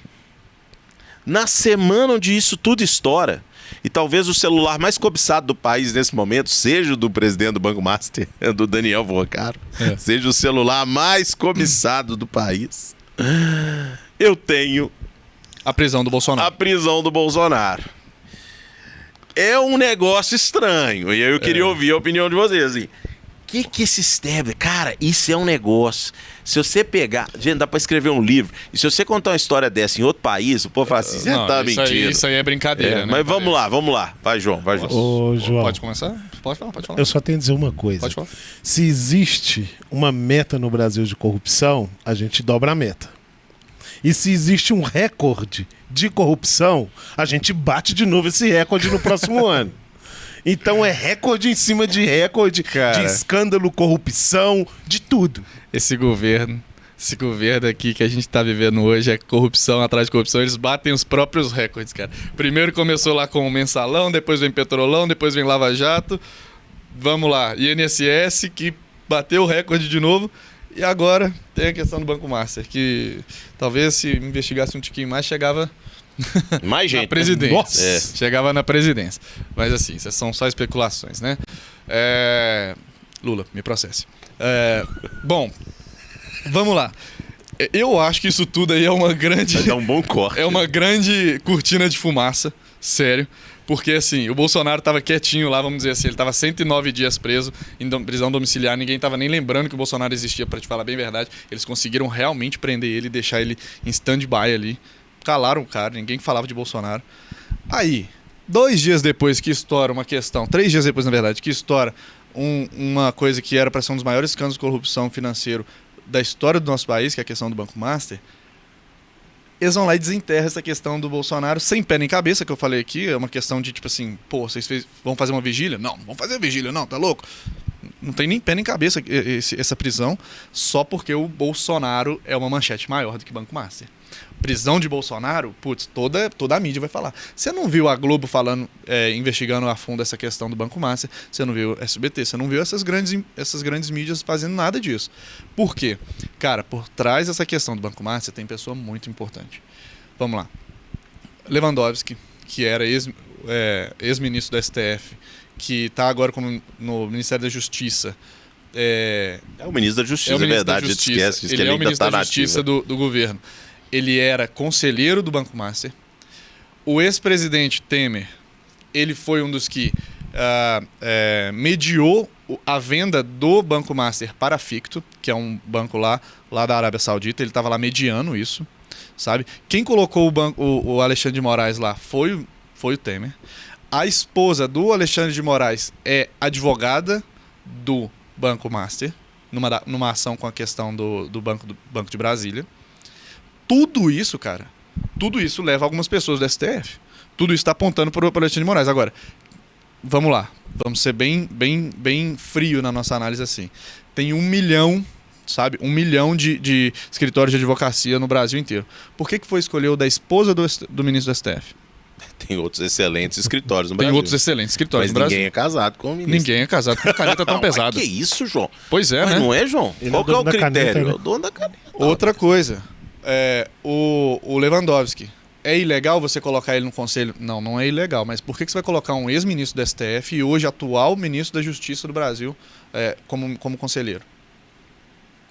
na semana onde isso tudo estoura, e talvez o celular mais cobiçado do país nesse momento seja o do presidente do Banco Master, do Daniel Vorcaro, seja o celular mais cobiçado do país, eu tenho a prisão do Bolsonaro. É um negócio estranho. E aí eu queria ouvir a opinião de vocês. Assim. Que esse establishment... Cara, isso é um negócio. Se você pegar... Gente, dá pra escrever um livro. E se você contar uma história dessa em outro país, o povo fala assim, você tá mentindo. Isso aí é brincadeira, né? Mas vamos lá. Vai, João. Ô, João. Pode começar? Pode falar. Eu só tenho que dizer uma coisa. Pode falar. Se existe uma meta no Brasil de corrupção, a gente dobra a meta. E se existe um recorde de corrupção, a gente bate de novo esse recorde no próximo ano. Então é recorde em cima de recorde, cara, de escândalo, corrupção, de tudo. Esse governo aqui que a gente tá vivendo hoje é corrupção atrás de corrupção. Eles batem os próprios recordes, cara. Primeiro começou lá com o Mensalão, depois vem Petrolão, depois vem Lava Jato. Vamos lá, INSS que bateu o recorde de novo. E agora tem a questão do Banco Master, que talvez se investigasse um tiquinho mais chegava Mais gente. Na presidência. Nossa. É. Chegava na presidência. Mas assim, isso são só especulações, né? Lula, me processe. Bom, vamos lá. Eu acho que isso tudo aí é uma grande... Vai dar um bom corte. É uma grande cortina de fumaça, sério. Porque, assim, o Bolsonaro tava quietinho lá, vamos dizer assim, ele tava 109 dias preso em prisão domiciliar, ninguém tava nem lembrando que o Bolsonaro existia, pra te falar bem a verdade. Eles conseguiram realmente prender ele e deixar ele em stand-by ali. Calaram o cara, ninguém falava de Bolsonaro. Aí, 2 dias depois que estoura uma questão, 3 dias depois, na verdade, que estoura uma coisa que era pra ser um dos maiores escândalos de corrupção financeiro da história do nosso país, que é a questão do Banco Master, eles vão lá e desenterram essa questão do Bolsonaro sem pé nem cabeça, que eu falei aqui. É uma questão de, tipo assim, pô, vocês vão fazer uma vigília? Não vão fazer vigília, não, tá louco? Não tem nem pé nem cabeça essa prisão, só porque o Bolsonaro é uma manchete maior do que Banco Master. Prisão de Bolsonaro, putz, toda a mídia vai falar. Você não viu a Globo falando, investigando a fundo essa questão do Banco Master, você não viu SBT, você não viu essas grandes mídias fazendo nada disso. Por quê? Cara, por trás dessa questão do Banco Master tem pessoa muito importante. Vamos lá. Lewandowski, que era ex-ministro do STF, que está agora no Ministério da Justiça. É o ministro da Justiça, é verdade, a gente esquece que ele é o ministro da Justiça do... do governo. Ele era conselheiro do Banco Master. O ex-presidente Temer, ele foi um dos que mediou a venda do Banco Master para a Ficto, que é um banco lá da Arábia Saudita. Ele estava lá mediando isso, sabe? Quem colocou o Alexandre de Moraes lá foi o Temer. A esposa do Alexandre de Moraes é advogada do Banco Master, numa ação com a questão do Banco de Brasília. Tudo isso, cara, leva algumas pessoas do STF. Tudo isso está apontando para o Alexandre de Moraes. Agora, vamos lá. Vamos ser bem frio na nossa análise assim. Tem 1 milhão, sabe? 1 milhão de escritórios de advocacia no Brasil inteiro. Por que foi escolher o da esposa do ministro do STF? Tem outros excelentes escritórios no Tem Brasil. outros excelentes escritórios Mas no Brasil. ninguém é casado com o ministro. Ninguém é casado com caneta tão pesada. Que isso, João? Pois é, Mas né? não é, João? Ele Qual é que é o dono da critério? caneta, né? É o dono da caneta. Outra coisa, o Lewandowski. É ilegal você colocar ele no conselho? Não, não é ilegal. Mas por que você vai colocar um ex-ministro do STF e hoje atual ministro da Justiça do Brasil como conselheiro?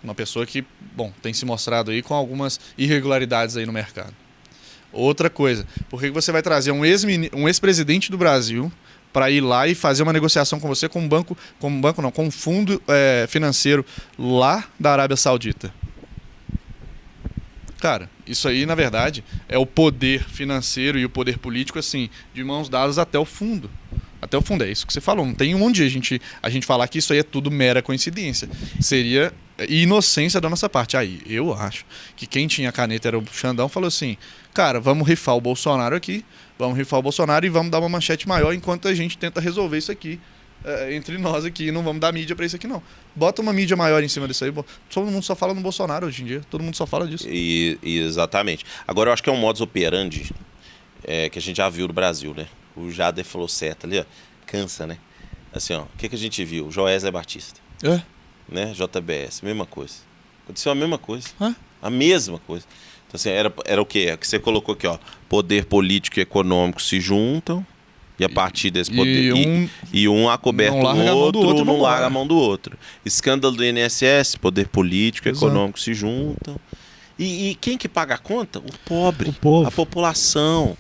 Uma pessoa que, bom, tem se mostrado aí com algumas irregularidades aí no mercado. Outra coisa, por que você vai trazer um ex-presidente do Brasil para ir lá e fazer uma negociação com você com um fundo financeiro lá da Arábia Saudita? Cara, isso aí, na verdade, é o poder financeiro e o poder político, assim, de mãos dadas até o fundo. Até o fundo, é isso que você falou. Não tem onde a gente falar que isso aí é tudo mera coincidência. Seria inocência da nossa parte. Aí, eu acho que quem tinha caneta era o Xandão, falou assim, cara, vamos rifar o Bolsonaro aqui, e vamos dar uma manchete maior enquanto a gente tenta resolver isso aqui entre nós aqui, não vamos dar mídia pra isso aqui não. Bota uma mídia maior em cima disso aí. Todo mundo só fala no Bolsonaro hoje em dia, todo mundo só fala disso. Exatamente. Agora eu acho que é um modus operandi que a gente já viu no Brasil, né? O Jader falou certo ali, ó. Cansa, né? Assim, ó, o que a gente viu? Joesley Batista, né? JBS, mesma coisa. Aconteceu a mesma coisa. A mesma coisa. Então, assim, era o quê? É o que você colocou aqui, ó. Poder político e econômico se juntam. E a partir desse poder. E um acoberta o outro, não larga a mão do outro. Escândalo do INSS, poder político e econômico se juntam. E quem que paga a conta? O pobre. O povo. A população.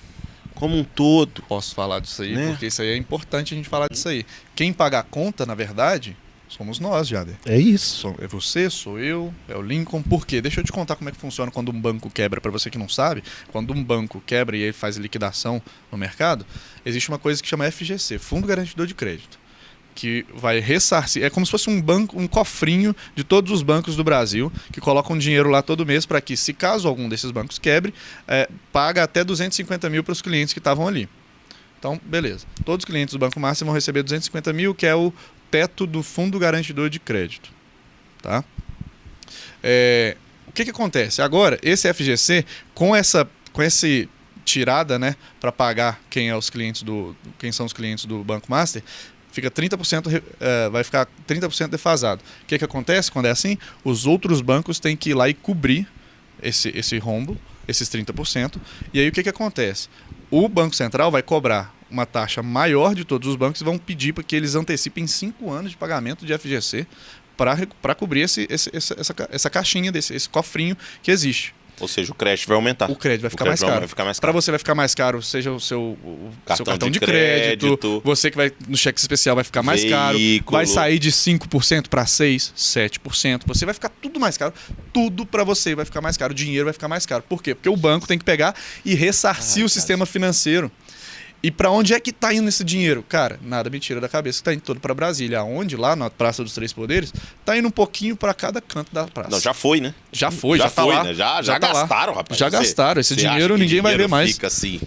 Como um todo. Posso falar disso aí, Né? porque isso aí é importante a gente falar disso aí. Quem paga a conta, na verdade, somos nós, Jader. É isso. É você, sou eu, é o Lincoln. Por quê? Deixa eu te contar como é que funciona quando um banco quebra. Para você que não sabe, quando um banco quebra e ele faz liquidação no mercado, existe uma coisa que chama FGC, Fundo Garantidor de Crédito, que vai ressarcir. É como se fosse um cofrinho de todos os bancos do Brasil, que colocam dinheiro lá todo mês para que, se caso algum desses bancos quebre, paga até 250 mil para os clientes que estavam ali. Então, beleza. Todos os clientes do Banco Master vão receber 250 mil, que é o teto do Fundo Garantidor de Crédito. Tá? O que acontece? Agora, esse FGC, com essa tirada, né, para pagar quem são os clientes do Banco Master, fica 30%, vai ficar 30% defasado. O que acontece quando é assim? Os outros bancos têm que ir lá e cobrir esse rombo, esses 30%. E aí o que acontece? O Banco Central vai cobrar uma taxa maior de todos os bancos e vão pedir para que eles antecipem 5 anos de pagamento de FGC para cobrir essa caixinha, esse cofrinho que existe. Ou seja, o crédito vai aumentar. O crédito vai ficar mais caro. Para você vai ficar mais caro, seja o seu cartão de crédito, você que vai no cheque especial vai ficar mais caro, vai sair de 5% para 6%, 7%, você vai ficar tudo mais caro, tudo para você vai ficar mais caro, o dinheiro vai ficar mais caro. Por quê? Porque o banco tem que pegar e ressarcir o sistema financeiro. E para onde é que está indo esse dinheiro? Cara, nada me tira da cabeça que está indo todo para Brasília. Aonde? Lá na Praça dos Três Poderes, está indo um pouquinho para cada canto da praça. Não, já foi, né? Já foi, já tá lá. Né? Já tá gastaram, lá. rapaz. Já gastaram. Esse dinheiro ninguém vai ver mais. Fica assim,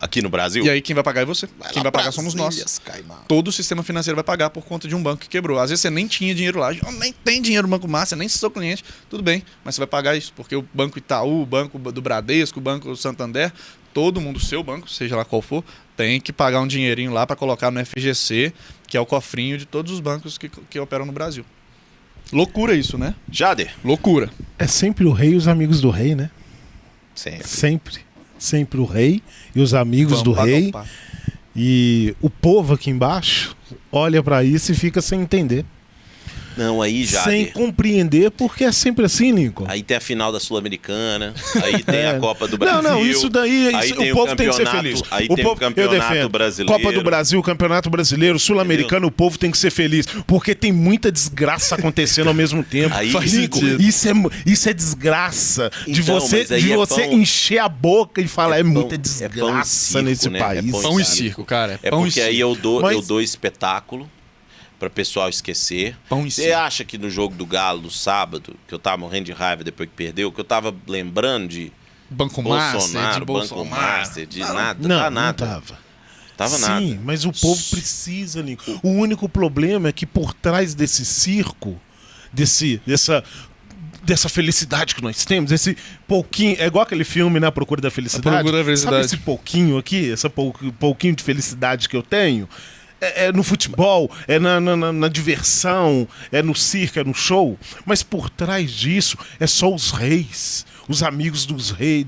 aqui no Brasil. E aí quem vai pagar é você. Quem vai pagar somos nós. Todo o sistema financeiro vai pagar por conta de um banco que quebrou. Às vezes você nem tinha dinheiro lá. Nem tem dinheiro no Banco Master, nem sou cliente. Tudo bem, mas você vai pagar isso. Porque o Banco Itaú, o Banco do Bradesco, o Banco Santander, todo mundo, o seu banco, seja lá qual for, tem que pagar um dinheirinho lá para colocar no FGC, que é o cofrinho de todos os bancos que operam no Brasil. Loucura isso, né? Jader. Loucura. É sempre o rei e os amigos do rei, né? Sempre. Sempre o rei e os amigos do rei. E o povo aqui embaixo olha para isso e fica sem entender. Não, aí já. Sem compreender, porque é sempre assim, Lincoln. Aí tem a final da Sul-Americana, aí tem a Copa do Brasil. Não, isso daí, o povo tem que ser feliz. Aí tem o Campeonato Brasileiro. Copa do Brasil, Campeonato Brasileiro, Sul-Americano, o povo tem que ser feliz. Porque tem muita desgraça acontecendo ao mesmo tempo. Aí, Lincoln, isso é desgraça. De Então, você encher a boca e falar, muita desgraça nesse país. Pão e circo, cara. É porque aí eu dou espetáculo para pessoal esquecer. Você acha que no jogo do Galo, no sábado, que eu tava morrendo de raiva depois que perdeu, que eu tava lembrando de Banco Bolsonaro, Master, Banco Master, de nada? Não nada. Tava nada. Sim, mas o povo precisa, Lincoln. O único problema é que por trás desse circo, dessa felicidade que nós temos, esse pouquinho, é igual aquele filme, né, A Procura da Felicidade. A Procura da Felicidade. Sabe esse pouquinho aqui, esse pouquinho de felicidade que eu tenho? É no futebol, é na diversão, é no circo, é no show. Mas por trás disso é só os reis, os amigos dos reis,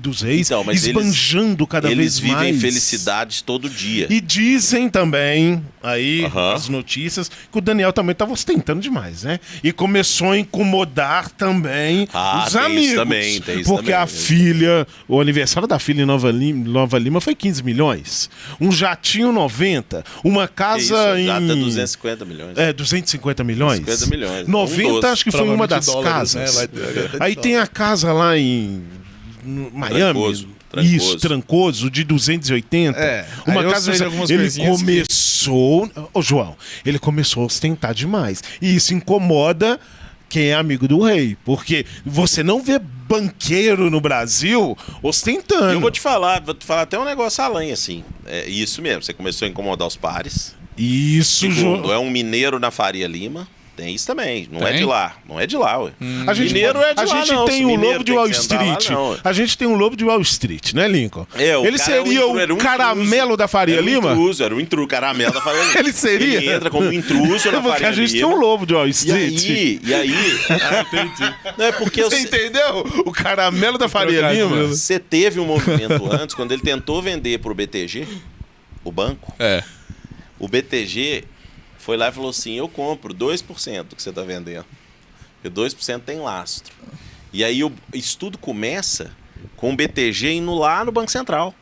então, esbanjando cada vez mais. Eles vivem felicidades todo dia. E dizem também, aí, as notícias, que o Daniel também estava ostentando demais, né? E começou a incomodar também os amigos. Tem isso porque também. a filha, o aniversário da filha em Nova Lima foi 15 milhões. Um jatinho 90. Uma casa em... Gata 250 milhões. 250 milhões? 250 milhões. 90 acho que foi uma das casas. Né? Aí tem a casa lá em Miami. Isso, Trancoso, de 280. Uma casa. Ele começou. Ô, João, ele começou a ostentar demais. E isso incomoda quem é amigo do rei. Porque você não vê banqueiro no Brasil ostentando. Eu vou te falar até um negócio além, assim. É isso mesmo, você começou a incomodar os pares. Isso, João. É um mineiro na Faria Lima. Tem isso também. Não é de lá. Não é de lá, ué. Mineiro é de lá, não. A gente tem o Lobo de Wall Street. A gente tem o Lobo de Wall Street, né, Lincoln? Ele seria o caramelo da Faria Lima? Era o caramelo da Faria Lima. Ele seria? Ele entra como intruso na Faria Lima. Porque a gente tem o Lobo de Wall Street. E aí... Entendi. Não é porque você entendeu? O caramelo da Faria Lima. Você teve um movimento antes, quando ele tentou vender pro BTG, o banco. O BTG... foi lá e falou assim, eu compro 2% do que você está vendendo. Porque 2% tem lastro. E aí o estudo começa com o BTG indo lá no Banco Central.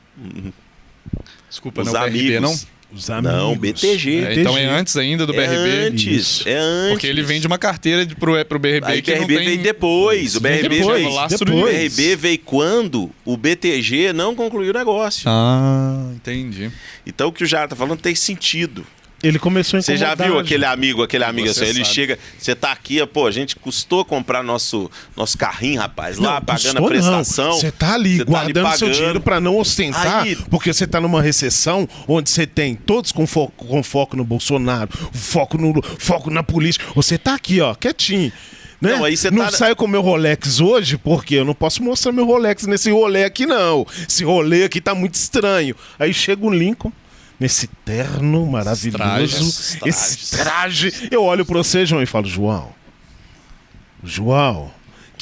Desculpa, não é BRB, não? Os amigos. Não, BTG. Então é antes ainda do BRB? Antes, é antes. Porque ele vende uma carteira pro BRB aí que BRB não tem... veio depois. O BRB depois. O BRB veio quando o BTG não concluiu o negócio. Ah, entendi. Então o que o Jair tá falando tem sentido. Ele começou a incomodar. Você já viu aquele amigo assim, ele sabe. chega, você tá aqui, pô, a gente custou comprar nosso carrinho, rapaz, lá não, pagando custou, a prestação. Você tá ali guardando seu dinheiro para não ostentar, porque você tá numa recessão onde você tem todos com foco no Bolsonaro, foco na política. Você tá aqui, ó, quietinho. Né? Não, aí você não saio com meu Rolex hoje, porque eu não posso mostrar meu Rolex nesse rolê aqui, não. Esse rolê aqui tá muito estranho. Aí chega o Lincoln, nesse terno maravilhoso, esse traje. Eu olho para você, João, e falo, João,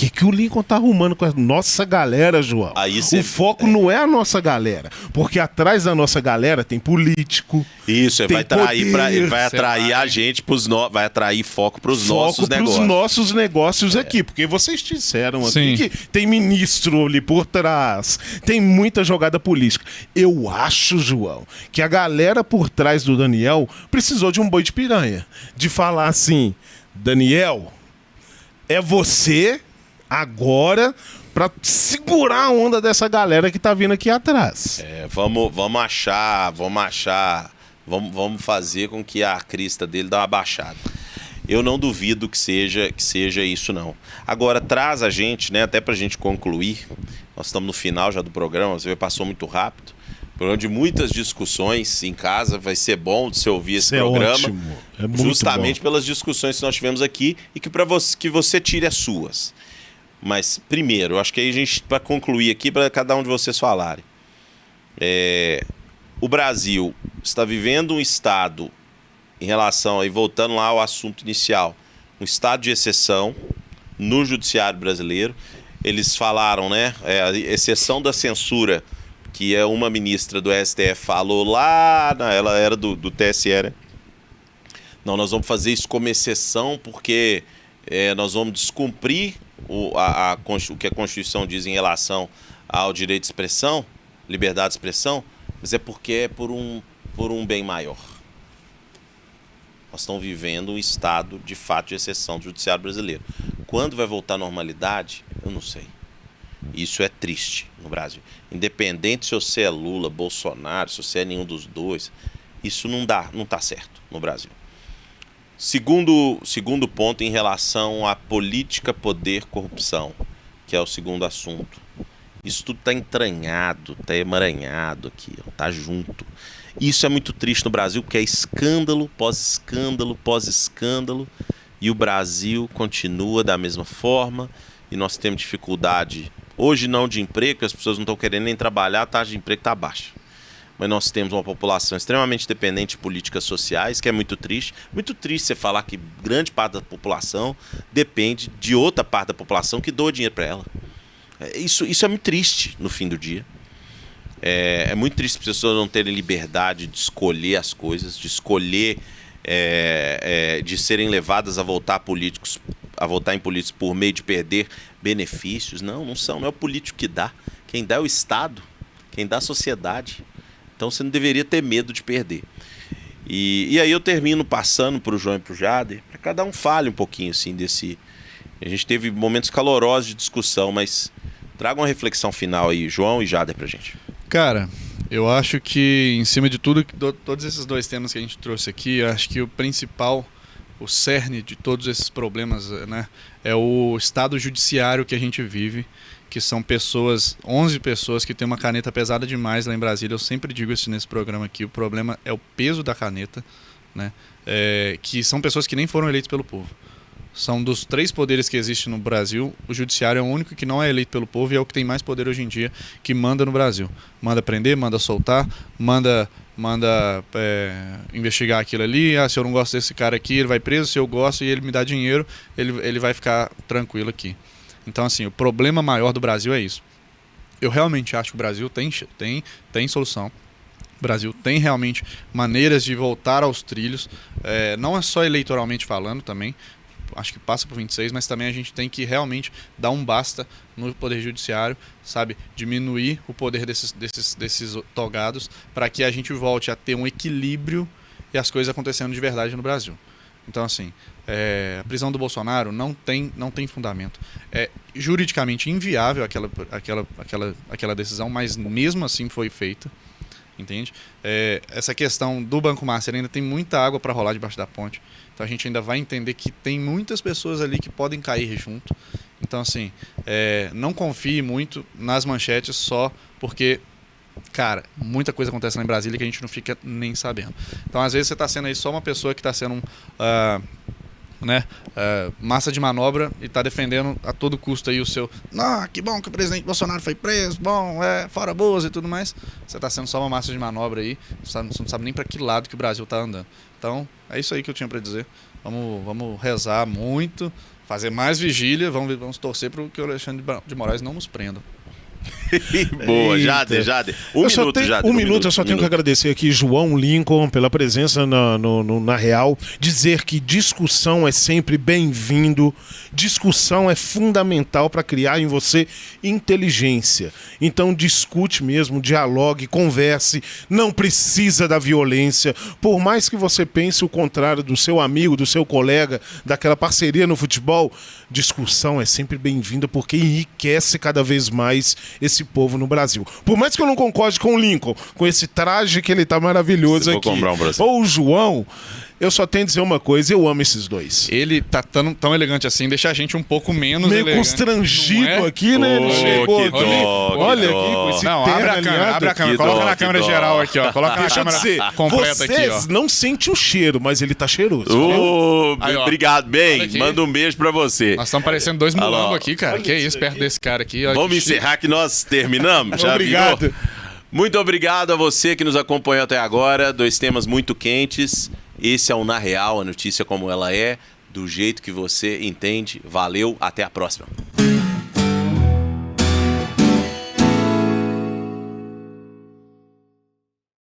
que o Lincoln tá arrumando com a nossa galera, João? Aí o foco não é a nossa galera, porque atrás da nossa galera tem político. Isso, tem vai atrair, poder, vai atrair a gente vai atrair foco para os nossos pros negócios. nossos negócios aqui, porque vocês disseram Sim. aqui que tem ministro ali por trás, tem muita jogada política. Eu acho, João, que a galera por trás do Daniel precisou de um boi de piranha, de falar assim, Daniel, é você agora para segurar a onda dessa galera que tá vindo aqui atrás. Vamos fazer com que a crista dele dê uma baixada. Eu não duvido que seja isso, não. Agora, traz a gente, né, até pra gente concluir, nós estamos no final já do programa, você passou muito rápido, programa de muitas discussões em casa, vai ser bom de você ouvir esse programa, ótimo. É muito justamente bom. pelas discussões que nós tivemos aqui e que que você tire as suas. Mas, primeiro, eu acho que aí a gente, para concluir aqui, para cada um de vocês falarem, o Brasil está vivendo um estado, em relação, aí voltando lá ao assunto inicial, um estado de exceção no judiciário brasileiro. Eles falaram, né, a exceção da censura, que é uma ministra do STF falou lá, ela era do TSE, né? Não, nós vamos fazer isso como exceção porque nós vamos descumprir o que a Constituição diz em relação ao direito de expressão, liberdade de expressão, mas é porque é por um bem maior. Nós estamos vivendo um estado de fato de exceção do judiciário brasileiro. Quando vai voltar à normalidade, eu não sei. Isso é triste no Brasil. Independente se você é Lula, Bolsonaro, se você é nenhum dos dois, isso não está certo no Brasil. Segundo ponto em relação à política, poder, corrupção, que é o segundo assunto. Isso tudo está entranhado, está emaranhado aqui, está junto. Isso é muito triste no Brasil, porque é escândalo, pós-escândalo, pós-escândalo, e o Brasil continua da mesma forma, e nós temos dificuldade, hoje não de emprego, porque as pessoas não estão querendo nem trabalhar, a taxa de emprego está baixa. Mas nós temos uma população extremamente dependente de políticas sociais, que é muito triste. Muito triste você falar que grande parte da população depende de outra parte da população que doa dinheiro para ela. Isso é muito triste no fim do dia. É muito triste as pessoas não terem liberdade de escolher as coisas, de escolher, de serem levadas a votar em políticos por meio de perder benefícios. Não é o político que dá. Quem dá é o Estado, quem dá é a sociedade. Então você não deveria ter medo de perder. E aí eu termino passando para o João e para o Jader, para cada um fale um pouquinho assim desse... A gente teve momentos calorosos de discussão, mas traga uma reflexão final aí, João e Jader, para a gente. Cara, eu acho que em cima de tudo, todos esses dois temas que a gente trouxe aqui, eu acho que o principal, o cerne de todos esses problemas, né, é o estado judiciário que a gente vive, que são 11 pessoas que têm uma caneta pesada demais lá em Brasília. Eu sempre digo isso nesse programa aqui, o problema é o peso da caneta, né, que são pessoas que nem foram eleitas pelo povo. São dos 3 poderes que existem no Brasil, o judiciário é o único que não é eleito pelo povo e é o que tem mais poder hoje em dia, que manda no Brasil. Manda prender, manda soltar, manda investigar aquilo ali. Se eu não gosto desse cara aqui, ele vai preso. Se eu gosto e ele me dá dinheiro, ele vai ficar tranquilo aqui. Então, assim, o problema maior do Brasil é isso. Eu realmente acho que o Brasil tem solução. O Brasil tem realmente maneiras de voltar aos trilhos. Não é só eleitoralmente falando também. Acho que passa por 26, mas também a gente tem que realmente dar um basta no Poder Judiciário, sabe? Diminuir o poder desses togados para que a gente volte a ter um equilíbrio e as coisas acontecendo de verdade no Brasil. Então, assim, a prisão do Bolsonaro não tem fundamento. É juridicamente inviável aquela decisão, mas mesmo assim foi feita. Entende? Essa questão do Banco Master ainda tem muita água para rolar debaixo da ponte. Então a gente ainda vai entender que tem muitas pessoas ali que podem cair junto. Então, assim, não confie muito nas manchetes só porque, cara, muita coisa acontece lá em Brasília que a gente não fica nem sabendo. Então, às vezes, você está sendo aí só uma pessoa que está sendo né, massa de manobra e tá defendendo a todo custo aí o seu. Não, que bom que o presidente Bolsonaro foi preso, bom, fora Bozo e tudo mais. Você tá sendo só uma massa de manobra aí, você não sabe nem para que lado que o Brasil tá andando. Então, é isso aí que eu tinha para dizer. Vamos rezar muito, fazer mais vigília, vamos torcer para que o Alexandre de Moraes não nos prenda. Boa, Jader. Um minuto, eu só tenho que agradecer aqui João Lincoln pela presença na Real, dizer que discussão é sempre bem-vindo, discussão é fundamental para criar em você inteligência. Então discute mesmo, dialogue, converse, não precisa da violência, por mais que você pense o contrário do seu amigo, do seu colega, daquela parceria no futebol, discussão é sempre bem-vinda porque enriquece cada vez mais esse povo no Brasil. Por mais que eu não concorde com o Lincoln, com esse traje que ele tá maravilhoso aqui, ou o João, eu só tenho a dizer uma coisa, eu amo esses dois. Ele tá tão elegante assim, deixa a gente um pouco menos meio elegante. Constrangido aqui, né? Ele chegou aqui. Olha aqui com esse terno abre a câmera, coloca na câmera geral aqui, ó. Coloca na câmera completa aqui, ó. Vocês não sentem o cheiro, mas ele tá cheiroso. Obrigado, bem. Manda um beijo pra você. Nós estamos parecendo dois mulambos aqui, cara. Olha que isso, perto desse cara aqui. Ó, vamos encerrar que nós terminamos. Já obrigado. Virou? Muito obrigado a você que nos acompanhou até agora. 2 temas muito quentes. Esse é o Na Real, a notícia como ela é, do jeito que você entende. Valeu, até a próxima.